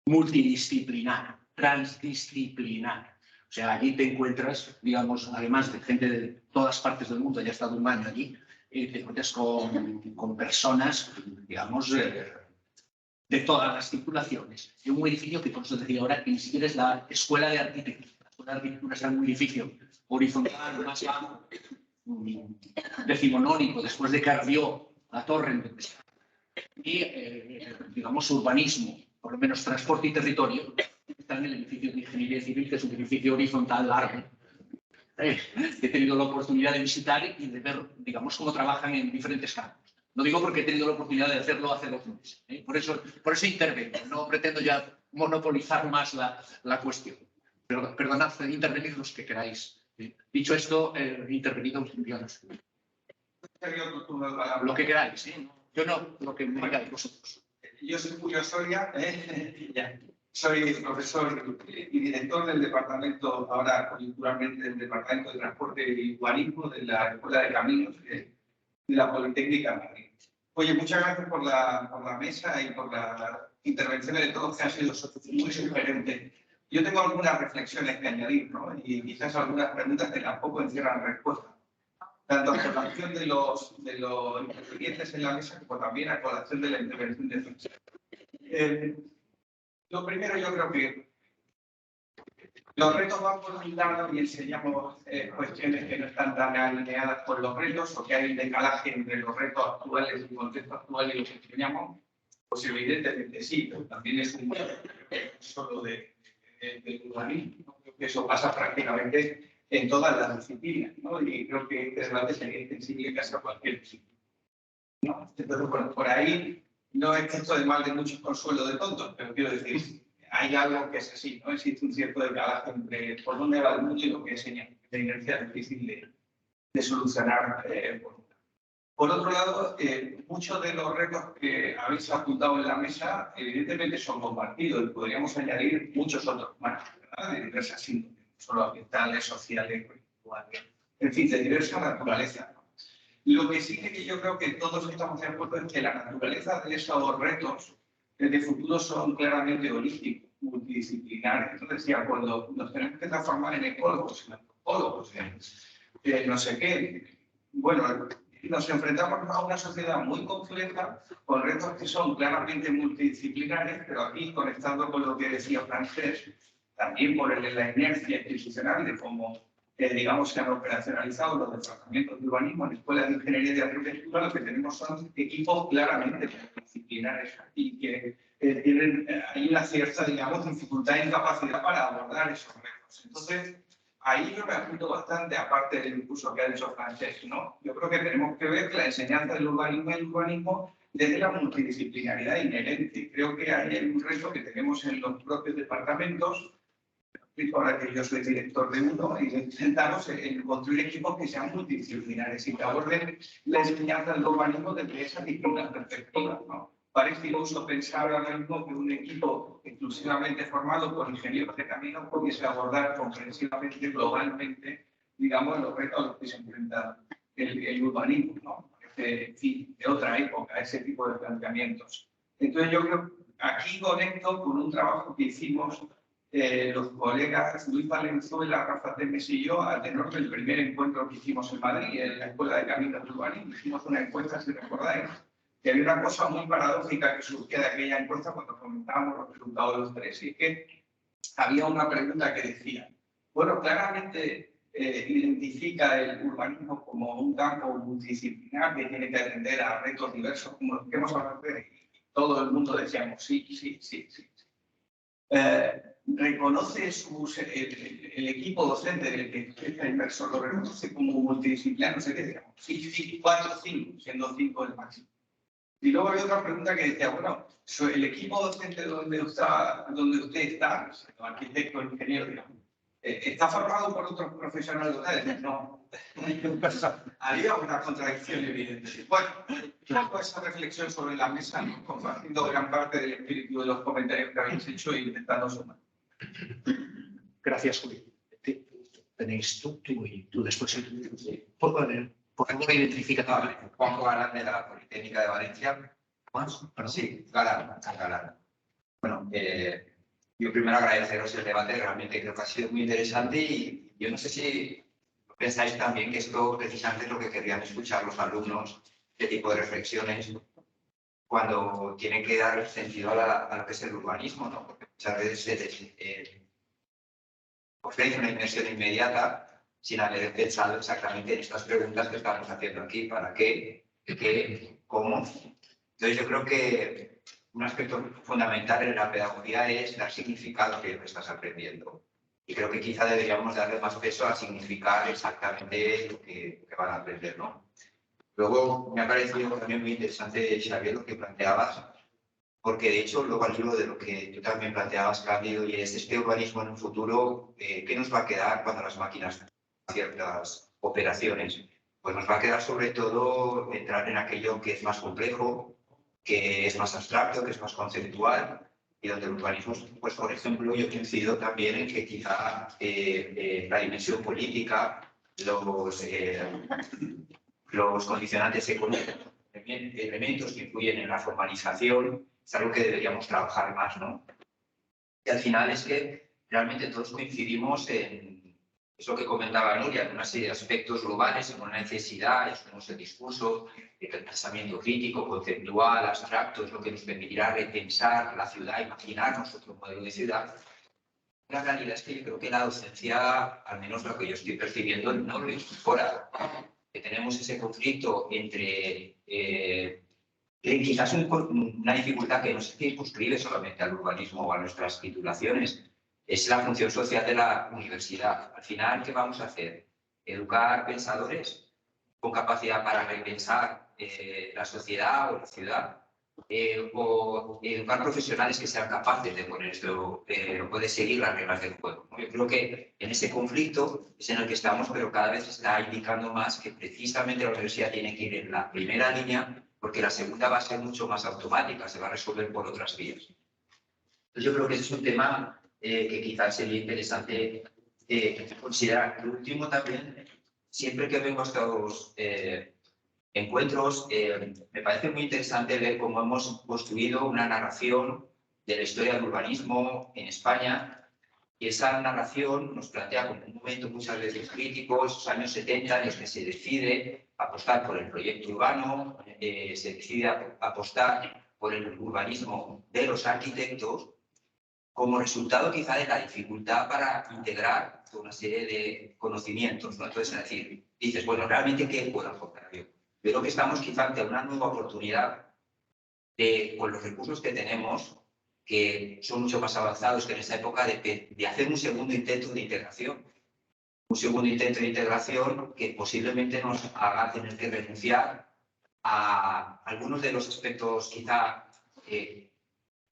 multidisciplinar, transdisciplinar. O sea, allí te encuentras, digamos, además de gente de todas partes del mundo, ya he estado un año allí, te encuentras con personas, digamos, de todas las titulaciones. Es un edificio que, por eso decía ahora, que ni siquiera es la escuela de arquitectura. La escuela de arquitectura es un edificio horizontal, más bajo, decimonónico, después de Carrió, la torre en donde está. Y, digamos, urbanismo, por lo menos transporte y territorio, está en el edificio de Ingeniería Civil, que es un edificio horizontal largo. He tenido la oportunidad de visitar y de ver, digamos, cómo trabajan en diferentes campos. No digo porque he tenido la oportunidad de hacerlo hace 2 meses. Por eso intervengo. No pretendo ya monopolizar más la cuestión. Pero perdonad, intervenid los que queráis. Dicho esto, intervenido yo no sé. Lo que queráis. Yo no, lo que me digáis vosotros. Yo soy Julio Soria, soy profesor y director del departamento, ahora coyunturalmente del Departamento de Transporte y Urbanismo de la Escuela de Caminos de la Politécnica de Madrid. Oye, muchas gracias por la mesa y por las intervenciones de todos que han sido muy sugerentes. Yo tengo algunas reflexiones que añadir, ¿no? Y quizás algunas preguntas que tampoco encierran respuesta. Tanto a colación de los intervinientes en la mesa como también a colación de la intervención de Francesc. Lo primero, yo creo que los retos van por un lado y enseñamos cuestiones que no están tan alineadas con los retos o que hay un decalaje entre los retos actuales y el contexto actual y lo que enseñamos. Pues evidentemente sí, pero también es un solo del urbanismo. Creo que eso pasa prácticamente en todas las disciplinas, ¿no? Y creo que este debate sería extensible casi a cualquier disciplina, ¿no? Entonces, por ahí no es que esto de mal de muchos consuelo de tontos, pero quiero decir, hay algo que es así, ¿no? Existe un cierto decalaje entre por dónde va el mundo y lo que enseña, de inercia difícil de solucionar. Por otro lado, muchos de los retos que habéis apuntado en la mesa, evidentemente son compartidos y podríamos añadir muchos otros más, ¿verdad? De diversas índoles, no solo ambientales, sociales, culturales, en fin, de diversa naturaleza, ¿no? Lo que sí que yo creo que todos estamos de acuerdo es que la naturaleza de esos retos de futuro son claramente holísticos, multidisciplinares. Entonces, ya cuando nos tenemos que transformar en ecólogos, en antropólogos, en no sé qué, bueno, nos enfrentamos a una sociedad muy compleja, con retos que son claramente multidisciplinares, pero aquí, conectando con lo que decía Francesc, también por la inercia institucional de cómo, digamos, se han operacionalizado los departamentos de urbanismo en escuelas de ingeniería y de arquitectura, lo que tenemos son equipos claramente multidisciplinares y que hay una cierta, digamos, dificultad e incapacidad para abordar esos retos. Entonces, ahí yo me apunto bastante, aparte del discurso que ha dicho Francesc, ¿no? Yo creo que tenemos que ver la enseñanza del urbanismo y el urbanismo desde la multidisciplinaridad inherente. Creo que hay un reto que tenemos en los propios departamentos, ahora que yo soy director de uno, y intentamos construir equipos que sean multidisciplinares y que aborden la enseñanza del urbanismo desde esas distintas perspectivas, ¿no? Parece incluso pensar ahora mismo que un equipo exclusivamente formado por ingenieros de caminos pudiese abordar comprensivamente, globalmente, digamos, los retos a los que se enfrenta el urbanismo, ¿no? En fin, de otra época, ese tipo de planteamientos. Entonces yo creo que aquí conecto con un trabajo que hicimos los colegas Luis Valenzuela, Rafa Temes y yo, al tenor del primer encuentro que hicimos en Madrid, en la Escuela de Caminos de Urbanismo. Hicimos una encuesta, si recordáis, que había una cosa muy paradójica que surgía de aquella encuesta cuando comentábamos los resultados de los tres, y que había una pregunta que decía, bueno, claramente identifica el urbanismo como un campo multidisciplinar que tiene que atender a retos diversos, como los que hemos hablado de, y todo el mundo decíamos sí. Reconoce el equipo docente del que está inversor, lo reconoce como multidisciplinar, no sé qué, digamos, sí, 4 o 5, siendo 5 el máximo. Y luego había otra pregunta que decía, bueno, el equipo docente donde usted está, arquitecto, ingeniero, digamos, ¿está formado por otros profesionales locales? No. Había una contradicción evidente. Bueno, pongo esa reflexión sobre la mesa, ¿no? Compartiendo gran parte del espíritu de los comentarios que habéis hecho e intentando sumar. Gracias, Juli. Tenéis tú y tú después. Por favor, identifica. Juanjo Galán de la Politécnica de Valencia. ¿Perdón? Sí, Galán. Bueno, yo primero agradeceros el debate, realmente creo que ha sido muy interesante y yo no sé si pensáis también que esto precisamente es lo que querrían escuchar los alumnos, qué tipo de reflexiones, cuando tienen que dar sentido a lo que es el urbanismo, ¿no? Porque muchas veces se ofrece una inmersión inmediata sin haber pensado exactamente en estas preguntas que estamos haciendo aquí, ¿para qué, cómo? Entonces yo creo que un aspecto fundamental en la pedagogía es dar significado a lo que estás aprendiendo. Y creo que quizá deberíamos darle más peso a significar exactamente lo que van a aprender, ¿no? Luego me ha parecido también muy interesante, Xavier, lo que planteabas, porque de hecho luego al hilo de lo que tú también planteabas, Cándido, y es este urbanismo en un futuro, ¿qué nos va a quedar cuando las máquinas hacen ciertas operaciones? Pues nos va a quedar sobre todo entrar en aquello que es más complejo, que es más abstracto, que es más conceptual, y donde el urbanismo, pues por ejemplo, yo coincido también en que quizá la dimensión política, los condicionantes económicos, elementos que influyen en la formalización, es algo que deberíamos trabajar más, ¿no? Y al final es que realmente todos coincidimos en, es lo que comentaba Nuria, en una serie de aspectos globales, en una necesidad, es como el discurso, el pensamiento crítico, conceptual, abstracto, es lo que nos permitirá repensar la ciudad, imaginarnos otro modelo de ciudad. La realidad es que yo creo que la docencia, al menos lo que yo estoy percibiendo, no lo incorpora. Que tenemos ese conflicto entre quizás una dificultad que no se circunscribe solamente al urbanismo o a nuestras titulaciones, es la función social de la universidad. Al final, ¿qué vamos a hacer? Educar pensadores con capacidad para repensar la sociedad o la ciudad, o educar profesionales que sean capaces de poner esto, de seguir las reglas del juego. Yo creo que en ese conflicto es en el que estamos, pero cada vez está indicando más que precisamente la universidad tiene que ir en la primera línea, porque la segunda va a ser mucho más automática, se va a resolver por otras vías. Entonces yo creo que ese es un tema que quizás sería interesante considerar. Por último, también, siempre que vengo a estos encuentros, me parece muy interesante ver cómo hemos construido una narración de la historia del urbanismo en España, y esa narración nos plantea como un momento muchas veces crítico, esos años 70 en los que se decide apostar por el proyecto urbano, se decide apostar por el urbanismo de los arquitectos, como resultado quizá de la dificultad para integrar una serie de conocimientos, ¿no? Entonces, es decir, dices, bueno, ¿realmente qué puedo aportar yo? Creo que estamos quizá ante una nueva oportunidad con los recursos que tenemos, que son mucho más avanzados que en esa época, de hacer un segundo intento de integración. Un segundo intento de integración que posiblemente nos haga tener que renunciar a algunos de los aspectos quizá que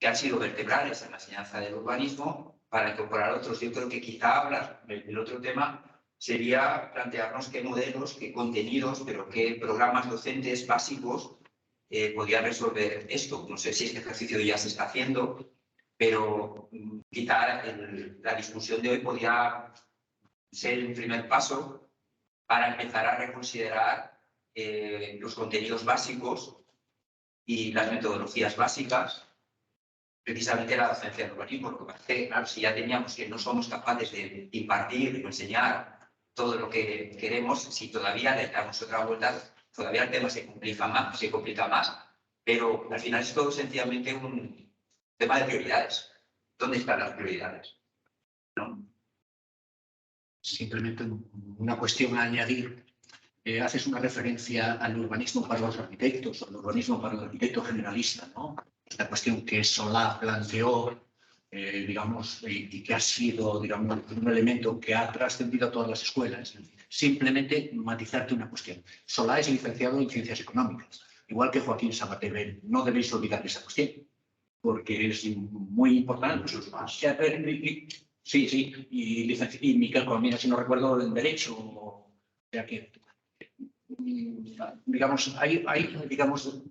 han sido vertebrales en la enseñanza del urbanismo para incorporar otros. Yo creo que quizá el otro tema sería plantearnos qué modelos, qué contenidos, pero qué programas docentes básicos podrían resolver esto. No sé si este ejercicio ya se está haciendo, pero quizá la discusión de hoy podría ser un primer paso para empezar a reconsiderar los contenidos básicos y las metodologías básicas, precisamente la docencia del urbanismo, porque parece, claro, si ya teníamos que no somos capaces de impartir o enseñar todo lo que queremos, si todavía le damos otra vuelta, todavía el tema se complica más. Pero al final es todo sencillamente un tema de prioridades. ¿Dónde están las prioridades? ¿No? Simplemente una cuestión a añadir. Haces una referencia al urbanismo para los arquitectos, o al urbanismo para el arquitecto generalista, ¿no? Esta cuestión que Solá planteó, digamos, y que ha sido, digamos, un elemento que ha trascendido a todas las escuelas. Simplemente matizarte una cuestión. Solá es licenciado en Ciencias Económicas, igual que Joaquín Sabater. No debéis olvidar esa cuestión, porque es muy importante. Sí, sí, y Miquel Colomina, si no recuerdo, en Derecho. O sea que, digamos, hay digamos,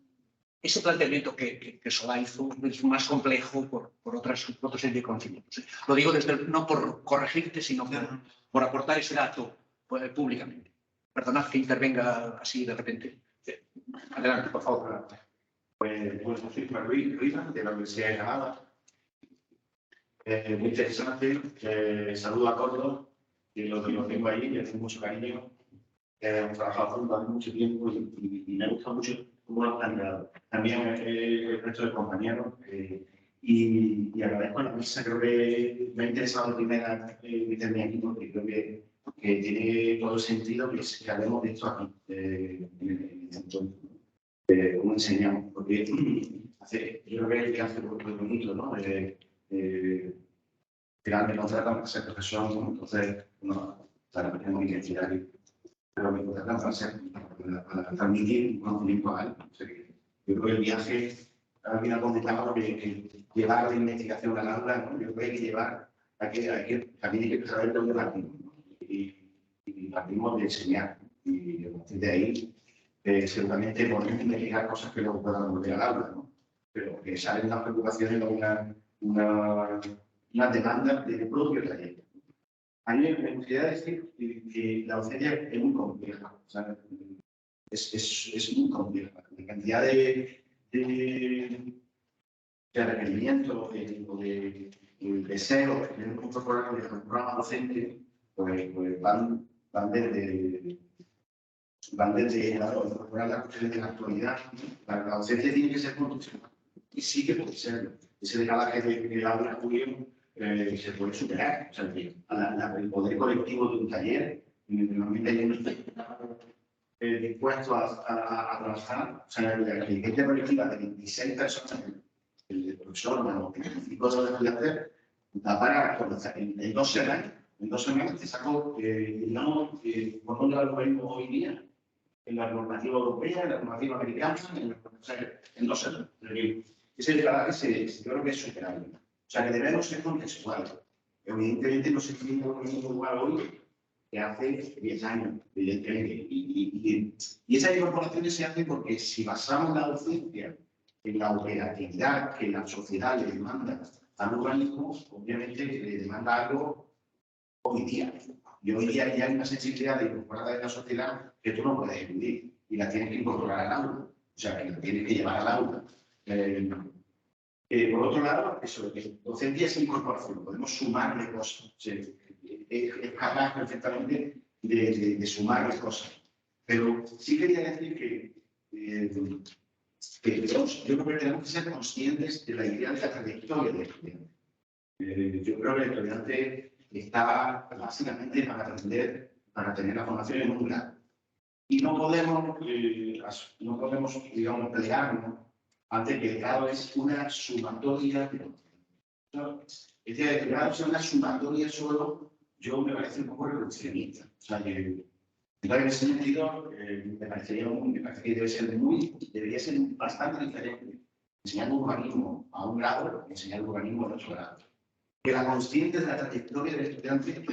ese planteamiento que Solá hizo es más complejo por otra serie de conocimientos. Lo digo no por corregirte, sino por aportar ese dato públicamente. Perdonad que intervenga así de repente. Adelante, por favor. Pues soy Juan Luis Rivas, de la Universidad de Granada. Muy interesante. Saludo a todos, que lo tengo ahí, le tengo mucho cariño. Hemos trabajado juntos hace mucho tiempo y me gusta mucho cómo lo han planteado. También el resto de compañeros. Y agradezco la mesa. Creo que me ha interesado la primera meterme aquí porque creo que tiene todo el sentido que hablemos de esto aquí, en el entorno. Cómo enseñamos, porque yo creo que hace muy bonito, ¿no? Final me contratan para ser profesor, ¿no? Entonces, no, tenemos identidad, pero me contratan para transmitir un conocimiento a él. O sea, yo creo que el viaje, alguien ha comentado que llevar la investigación al aula, ¿no? Yo creo que hay que llevar, también hay que saber dónde partimos, ¿no? Y partimos de enseñar, y a partir de ahí, seguramente podemos investigar cosas que luego puedan volver al aula, ¿no? Pero que salen unas preocupaciones o una demanda del propio taller. A mí me gustaría decir que la docencia es muy compleja, o sea, es muy compleja. La cantidad de requerimientos o de deseos que tenemos que incorporar en el programa docente, pues van desde incorporar las cuestiones de la actualidad. La docencia tiene que ser condicional. Y sí que puede serlo. Ese decalaje que habla Julio se puede superar. O sea, que el poder colectivo de un taller, normalmente hay unos dispuestos a trabajar. O sea, la inteligencia colectiva de 26 personas, el profesor, o el 25 de los estudiantes, da para comenzar en 2 semanas. En 2 semanas te saco, digamos, por dónde va el algoritmo hoy día, en la normativa europea, en la normativa americana, en 2 semanas. Ese decalaje yo creo que es superable. O sea, que debemos ser contextuales. Evidentemente no se tiene en el mismo lugar hoy que hace 10 años, evidentemente. Y esas incorporaciones se hacen porque si basamos la docencia en la operatividad que la sociedad le demanda al urbanismo, obviamente le demanda algo hoy día. Y hoy día ya hay una sensibilidad incorporada en la sociedad que tú no puedes eludir y la tienes que incorporar al aula. O sea, que la tienes que llevar al aula. Por otro lado, eso, docencia es incorporación, podemos sumarle cosas. O sea, es capaz perfectamente de sumarle cosas. Pero sí quería decir que yo creo que tenemos que ser conscientes de la idea de la trayectoria del estudiante. Yo creo que el estudiante está básicamente para aprender, para tener la formación en un grado. Y no podemos, digamos, pelearnos ante que el grado es una sumatoria de otros. Es decir, el grado sea una sumatoria solo, yo me parece un poco reduccionista. O sea, que en ese sentido, me parece que debería ser bastante diferente enseñar urbanismo a un grado que enseñar urbanismo a otro grado. Que la consciente de la trayectoria del estudiante,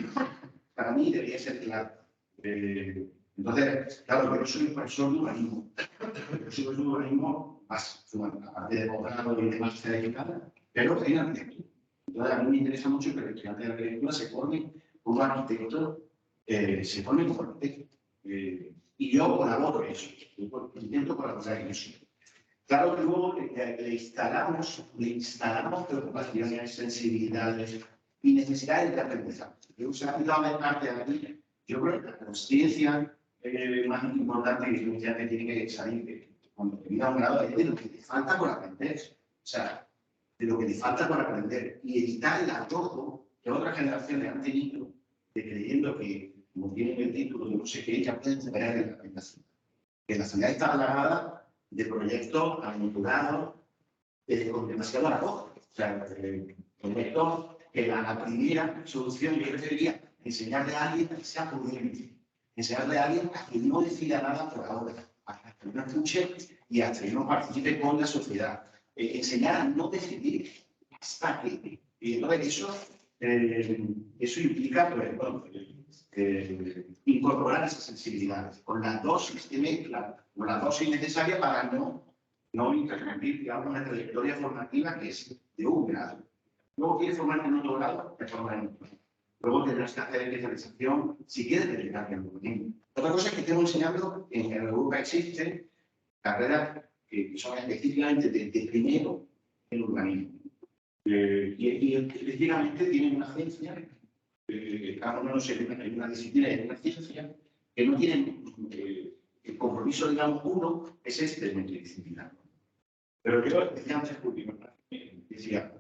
para mí, debería ser clara. Entonces, claro, yo soy un profesor de urbanismo. Yo soy un urbanismo más, aparte de posgrado y demás, pero en arquitectura. Entonces, a mí me interesa mucho que el estudiante de arquitectura se forme como arquitecto, se forme como arquitecto. Y yo colaboro en eso, intento colaborar en eso. Claro que luego le instalamos preocupaciones, sensibilidades y necesidades de aprendizaje. Se ha aplicado en parte aquí. Yo creo que la conciencia más importante que el estudiante tiene que salir cuando termina un grado es de lo que te falta por aprender. O sea, de lo que te falta por aprender. Y evitar el atordo que otras generaciones han tenido de creyendo que, como tienen el título de no sé qué, ya pueden superar en la ciudad. Que la ciudad está plagada de proyectos aventurados con demasiado atordo. O sea, proyectos que la primera solución yo preferiría enseñarle a alguien a que sea prudente, enseñarle a alguien a que no decida nada por ahora, hasta que no escuche y hasta que no participe con la sociedad. Enseñar a no decidir hasta que. Y entonces eso implica, pues, bueno, incorporar esas sensibilidades con la dosis de mezcla, con la dosis necesaria para no interrumpir, digamos, una trayectoria formativa que es de un grado. Luego quieres formarte en otro grado, te formas en otro. Luego tendrás que hacer especialización si quieres dedicarte al urbanismo. Otra cosa es que tengo enseñando, en Europa existen carreras que son específicamente de primero en urbanismo. Y específicamente tienen una ciencia, cada uno hay una disciplina y una ciencia, que no tienen el compromiso, digamos, uno es este multidisciplinar. Pero yo decía antes, decía,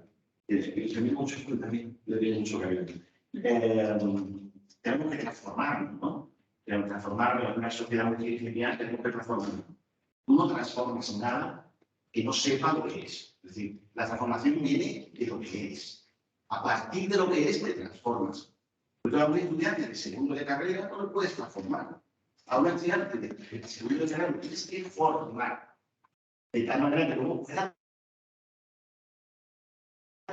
el mismo mucho también le dio mucho cariño. Tenemos que transformarnos, ¿no? Tenemos que transformarnos en una sociedad multidisciplinar, tenemos que transformarnos. Tú no transformas nada que no sepa lo que es. Es decir, la transformación viene de lo que es. A partir de lo que eres, te transformas. Pero a un estudiante de segundo de carrera no lo puedes transformar. A un estudiante de segundo de carrera lo tienes que formar. De tal manera que luego pueda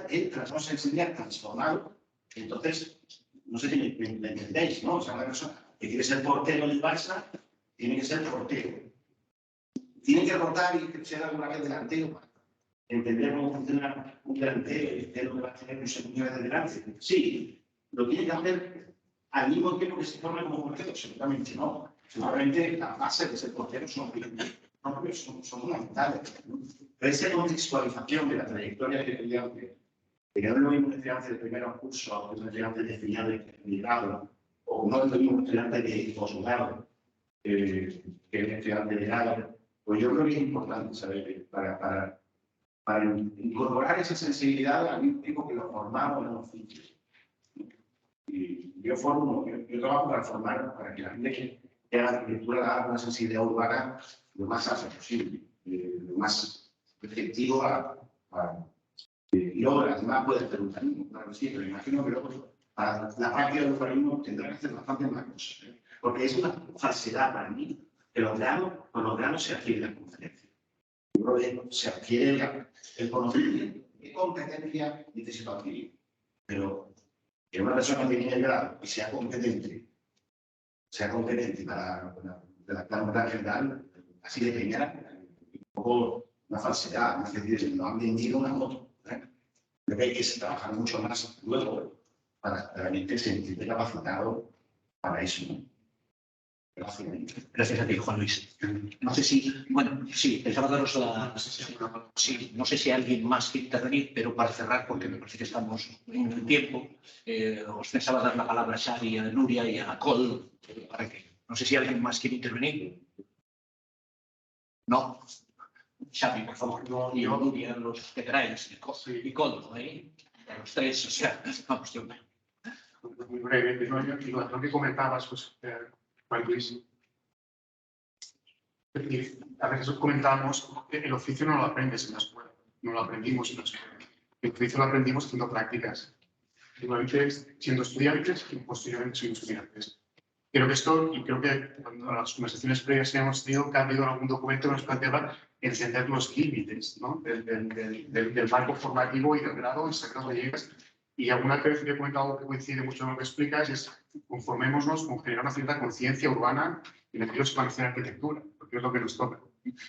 entras, no se enseña transformado. Entonces, no sé si me entendéis, ¿no? O sea, una persona que quiere ser portero del Barça, tiene que ser portero. Tiene que rotar y ser alguna vez delantero para entender cómo funciona un delantero y entender dónde va a tener un segundo de delante. Sí, lo tiene que hacer al mismo tiempo que se forma como portero, seguramente no. Seguramente la base de ser portero son fundamentales. Pero esa contextualización de la trayectoria del estudiante, que no es lo mismo un estudiante de primer curso que un estudiante de final de grado, o no es lo mismo un estudiante de posgrado que un estudiante de grado, pues yo creo que es importante saber para incorporar esa sensibilidad al mismo tiempo que lo formamos en los oficios. Y yo trabajo para formar, para que la gente que haga arquitectura haga una sensibilidad urbana lo más ágil posible, lo más efectivo y luego además puede hacer urbanismo, claro que sí, pero imagino que luego para la práctica del urbanismo tendrá que hacer bastante más cosas, porque es una falsedad para mí que con los grados se adquiere la competencia. Yo creo que se adquiere el conocimiento, qué competencia necesito adquirir, pero que una persona que tiene el grado y sea competente para la planta general, así de pequeña, un poco una falsedad, es decir, no han vendido una moto. Creo que hay que trabajar mucho más luego para realmente sentirte capacitado para eso, ¿no? Gracias a ti, Juan Luis. No sé si, bueno, sí, pensaba daros sí, no sé si alguien más quiere intervenir, pero para cerrar, porque me parece que estamos en el tiempo, os pensaba dar la palabra a Xavi, a Nuria y a Col, para que, no sé si alguien más quiere intervenir. No. Xavi, por favor, no, y Nuria, los que queráis, y Col, ¿eh? Los tres, o sea, vamos, yo. Muy breve, ¿no? Lo que comentabas, pues, Juan Luis. A veces comentábamos que el oficio no lo aprendes en la escuela, no lo aprendimos en la escuela. El oficio lo aprendimos haciendo prácticas, simplemente siendo estudiantes y posteriormente siendo estudiantes. Creo que esto, y creo que cuando las conversaciones previas que hemos tenido, que ha habido en algún documento que nos planteaba entender los límites, ¿no? del marco formativo y del grado en ese grado llegas. Y alguna vez que he comentado algo que coincide mucho con lo que explicas es conformémonos con generar una cierta conciencia urbana en aquellos que van a hacer arquitectura, porque es lo que nos toca.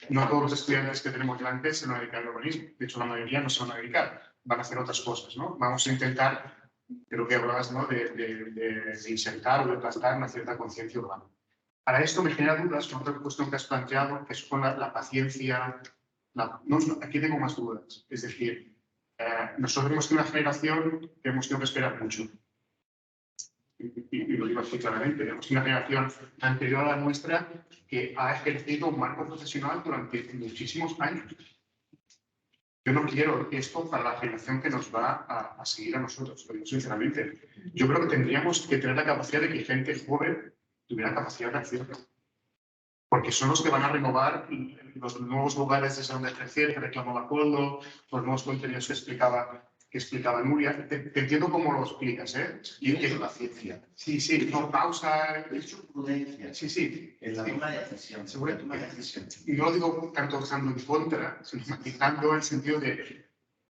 No todos los estudiantes que tenemos delante se van a dedicar al urbanismo. De hecho, la mayoría no se van a dedicar, van a hacer otras cosas, ¿no? Vamos a intentar, creo que hablabas, ¿no? de insertar o de plastar una cierta conciencia urbana. Para esto me genera dudas con otra cuestión que has planteado, que es con la paciencia. Aquí tengo más dudas. Es decir, nosotros hemos tenido una generación que hemos tenido que esperar mucho. y lo digo así claramente, tenemos una generación anterior a la nuestra que ha ejercido un marco profesional durante muchísimos años. Yo no quiero esto para la generación que nos va a seguir a nosotros, lo digo sinceramente. Yo creo que tendríamos que tener la capacidad de que gente joven tuviera capacidad de acción. Porque son los que van a renovar los nuevos lugares desde donde crecer, que reclamaba Coldo, los nuevos contenidos que explicaba Nuria. Te entiendo cómo lo explicas, ¿eh? Y es paciencia. Sí, sí, no, pausa. Es prudencia. Sí, sí. En la toma de decisión. Seguro. La toma de decisión. Y no lo digo tanto estando en contra, sino matizando el sentido de,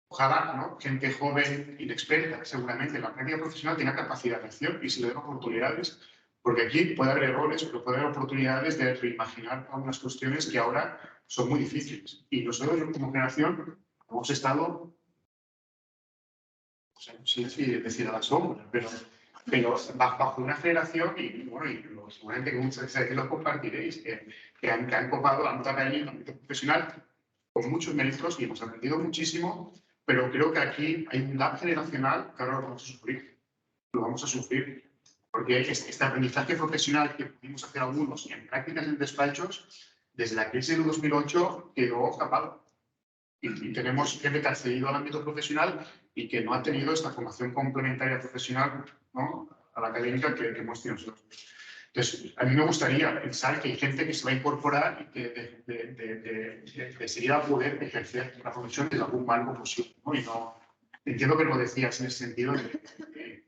ojalá, ¿no? Gente joven, inexperta, seguramente, en la práctica profesional tenga capacidad de acción y se le den oportunidades. Porque aquí puede haber errores, pero puede haber oportunidades de reimaginar algunas cuestiones que ahora son muy difíciles. Y nosotros, como generación, hemos estado, no sé si decir a la sombra, pero bajo una generación, y bueno, seguramente que muchas veces lo compartiréis, que han copado la nota académica, el ámbito profesional, con muchos méritos y hemos aprendido muchísimo, pero creo que aquí hay un gap generacional que ahora lo vamos a sufrir. Lo vamos a sufrir. Porque este aprendizaje profesional que pudimos hacer algunos en prácticas en despachos, desde la crisis del 2008 quedó capado. Y tenemos gente que ha accedido al ámbito profesional y que no ha tenido esta formación complementaria profesional, ¿no?, a la académica que hemos tenido nosotros. Entonces, a mí me gustaría pensar que hay gente que se va a incorporar y que de seguir a poder ejercer la profesión desde algún marco posible, ¿no? Y no, entiendo que lo decías en el sentido de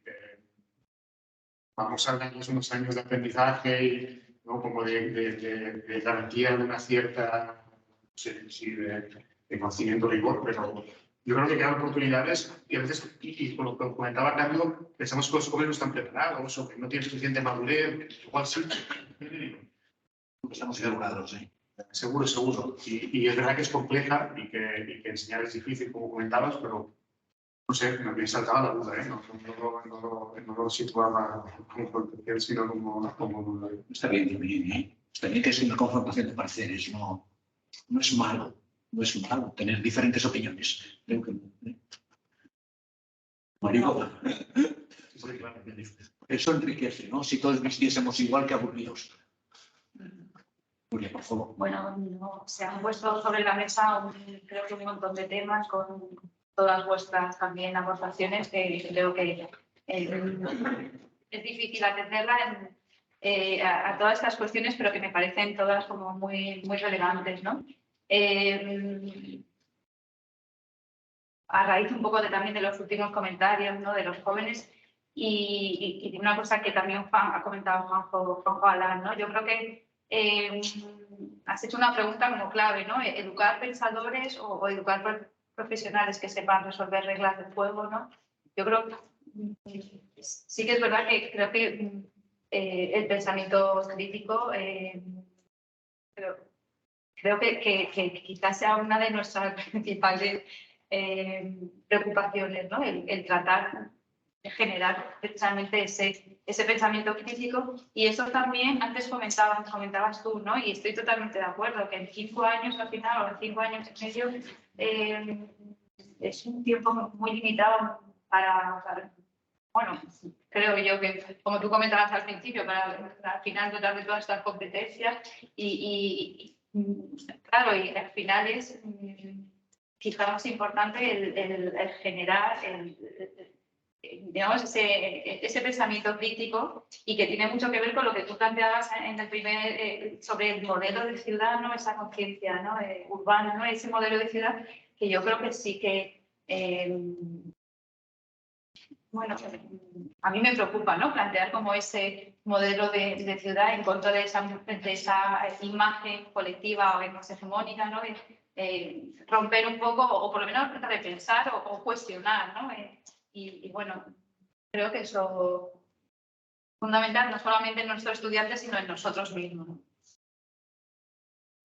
vamos a darles unos años de aprendizaje, ¿no?, como de garantía de una cierta, no sé si de conocimiento, rigor, pero yo creo que quedan oportunidades y a veces, y con lo que comentaba Carlos, pensamos que los jóvenes no están preparados o que no tienen suficiente madurez, igual sí. Estamos educados, ¿eh? Seguro, seguro. Y es verdad que es compleja y que enseñar es difícil, como comentabas, pero no sé, me saltaba la duda, ¿eh? No lo situaba como potencial, sino como... Está bien también, ¿eh? Está bien que es una confrontación de pareceres, no es malo. No es malo tener diferentes opiniones. Creo que Marico, eso enriquece, ¿no? Si todos vistiésemos igual, que aburridos. Julia, por favor. Bueno, no, se han puesto sobre la mesa creo que un montón de temas con todas vuestras también aportaciones que creo que es difícil atenderla a todas estas cuestiones, pero que me parecen todas como muy relevantes, ¿no? A raíz un poco también de los últimos comentarios, ¿no?, de los jóvenes y de una cosa que también ha comentado Juanjo Alán, ¿no? Yo creo que has hecho una pregunta como clave, ¿no? Educar pensadores o educar profesionales que sepan resolver reglas del juego, ¿no? Yo creo que sí que es verdad que creo que el pensamiento crítico creo que quizás sea una de nuestras principales preocupaciones, ¿no? El tratar de generar precisamente ese pensamiento crítico. Y eso también, antes comentabas tú, ¿no? Y estoy totalmente de acuerdo, que en 5 años al final, o en 5 años y medio, es un tiempo muy limitado para bueno, creo yo que, como tú comentabas al principio, para al final dotar de todas estas competencias y claro, y al final es quizá más importante el generar digamos, ese pensamiento crítico y que tiene mucho que ver con lo que tú planteabas en el primer, sobre el modelo de ciudad, ¿no? Esa conciencia, ¿no?, urbana, ¿no?, ese modelo de ciudad que yo creo que sí que bueno, a mí me preocupa, ¿no?, plantear como ese modelo de ciudad en contra de esa imagen colectiva o hegemónica, ¿no?, romper un poco o por lo menos repensar o cuestionar, ¿no? Y bueno, creo que eso es fundamental no solamente en nuestros estudiantes, sino en nosotros mismos, ¿no?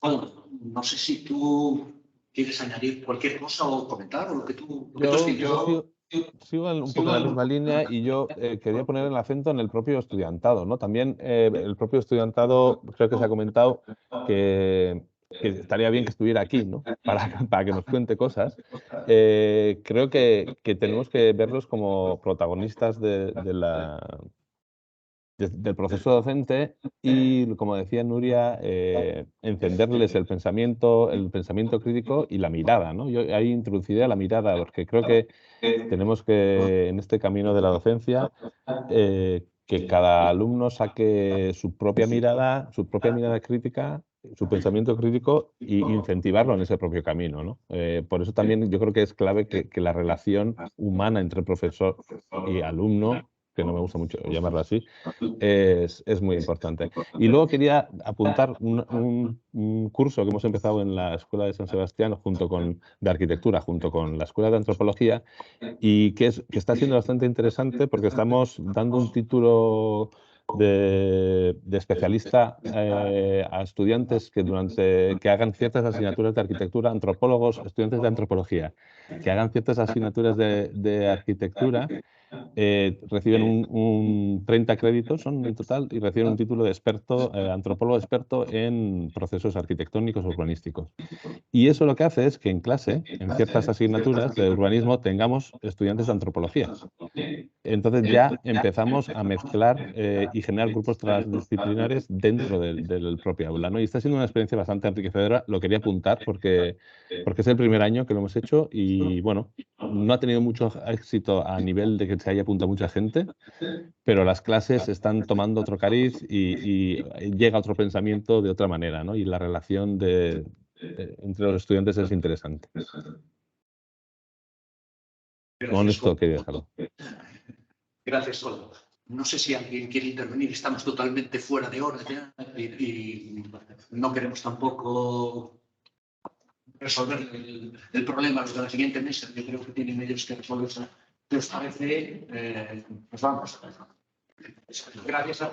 Bueno, no sé si tú quieres añadir cualquier cosa o comentar o lo que tú Yo sigo un poco en la misma línea y yo quería poner el acento en el propio estudiantado, ¿no? También el propio estudiantado, creo que se ha comentado que estaría bien que estuviera aquí, ¿no?, para que nos cuente cosas. Creo que tenemos que verlos como protagonistas de la del proceso docente y, como decía Nuria, encenderles el pensamiento crítico y la mirada, ¿no? Yo ahí introduciría la mirada, porque creo que tenemos que, en este camino de la docencia, que cada alumno saque su propia mirada crítica, su pensamiento crítico e incentivarlo en ese propio camino, ¿no? Por eso también yo creo que es clave que la relación humana entre profesor y alumno, que no me gusta mucho llamarlo así, es muy importante. Y luego quería apuntar un curso que hemos empezado en la Escuela de San Sebastián de arquitectura, junto con la Escuela de Antropología, y que está siendo bastante interesante porque estamos dando un título de especialista a estudiantes que hagan ciertas asignaturas de arquitectura, antropólogos, estudiantes de antropología, que hagan ciertas asignaturas de arquitectura. Reciben un 30 créditos son en total y reciben un título de experto, antropólogo experto en procesos arquitectónicos urbanísticos. Y eso lo que hace es que en clase, en ciertas asignaturas de urbanismo, tengamos estudiantes de antropología. Entonces ya empezamos a mezclar y generar grupos transdisciplinares dentro del propio aula, ¿no? Y está siendo una experiencia bastante enriquecedora. Lo quería apuntar porque es el primer año que lo hemos hecho y, bueno, no ha tenido mucho éxito a nivel de que se haya apuntado mucha gente, pero las clases están tomando otro cariz y llega otro pensamiento de otra manera, ¿no? Y la relación entre los estudiantes es interesante. Con esto quería dejarlo. Gracias, Sol. No sé si alguien quiere intervenir. Estamos totalmente fuera de orden ya, y no queremos tampoco resolver el problema de la siguiente mesa. Yo creo que tienen ellos que resolverse. ¿Qué os parece? Pues vamos. Gracias a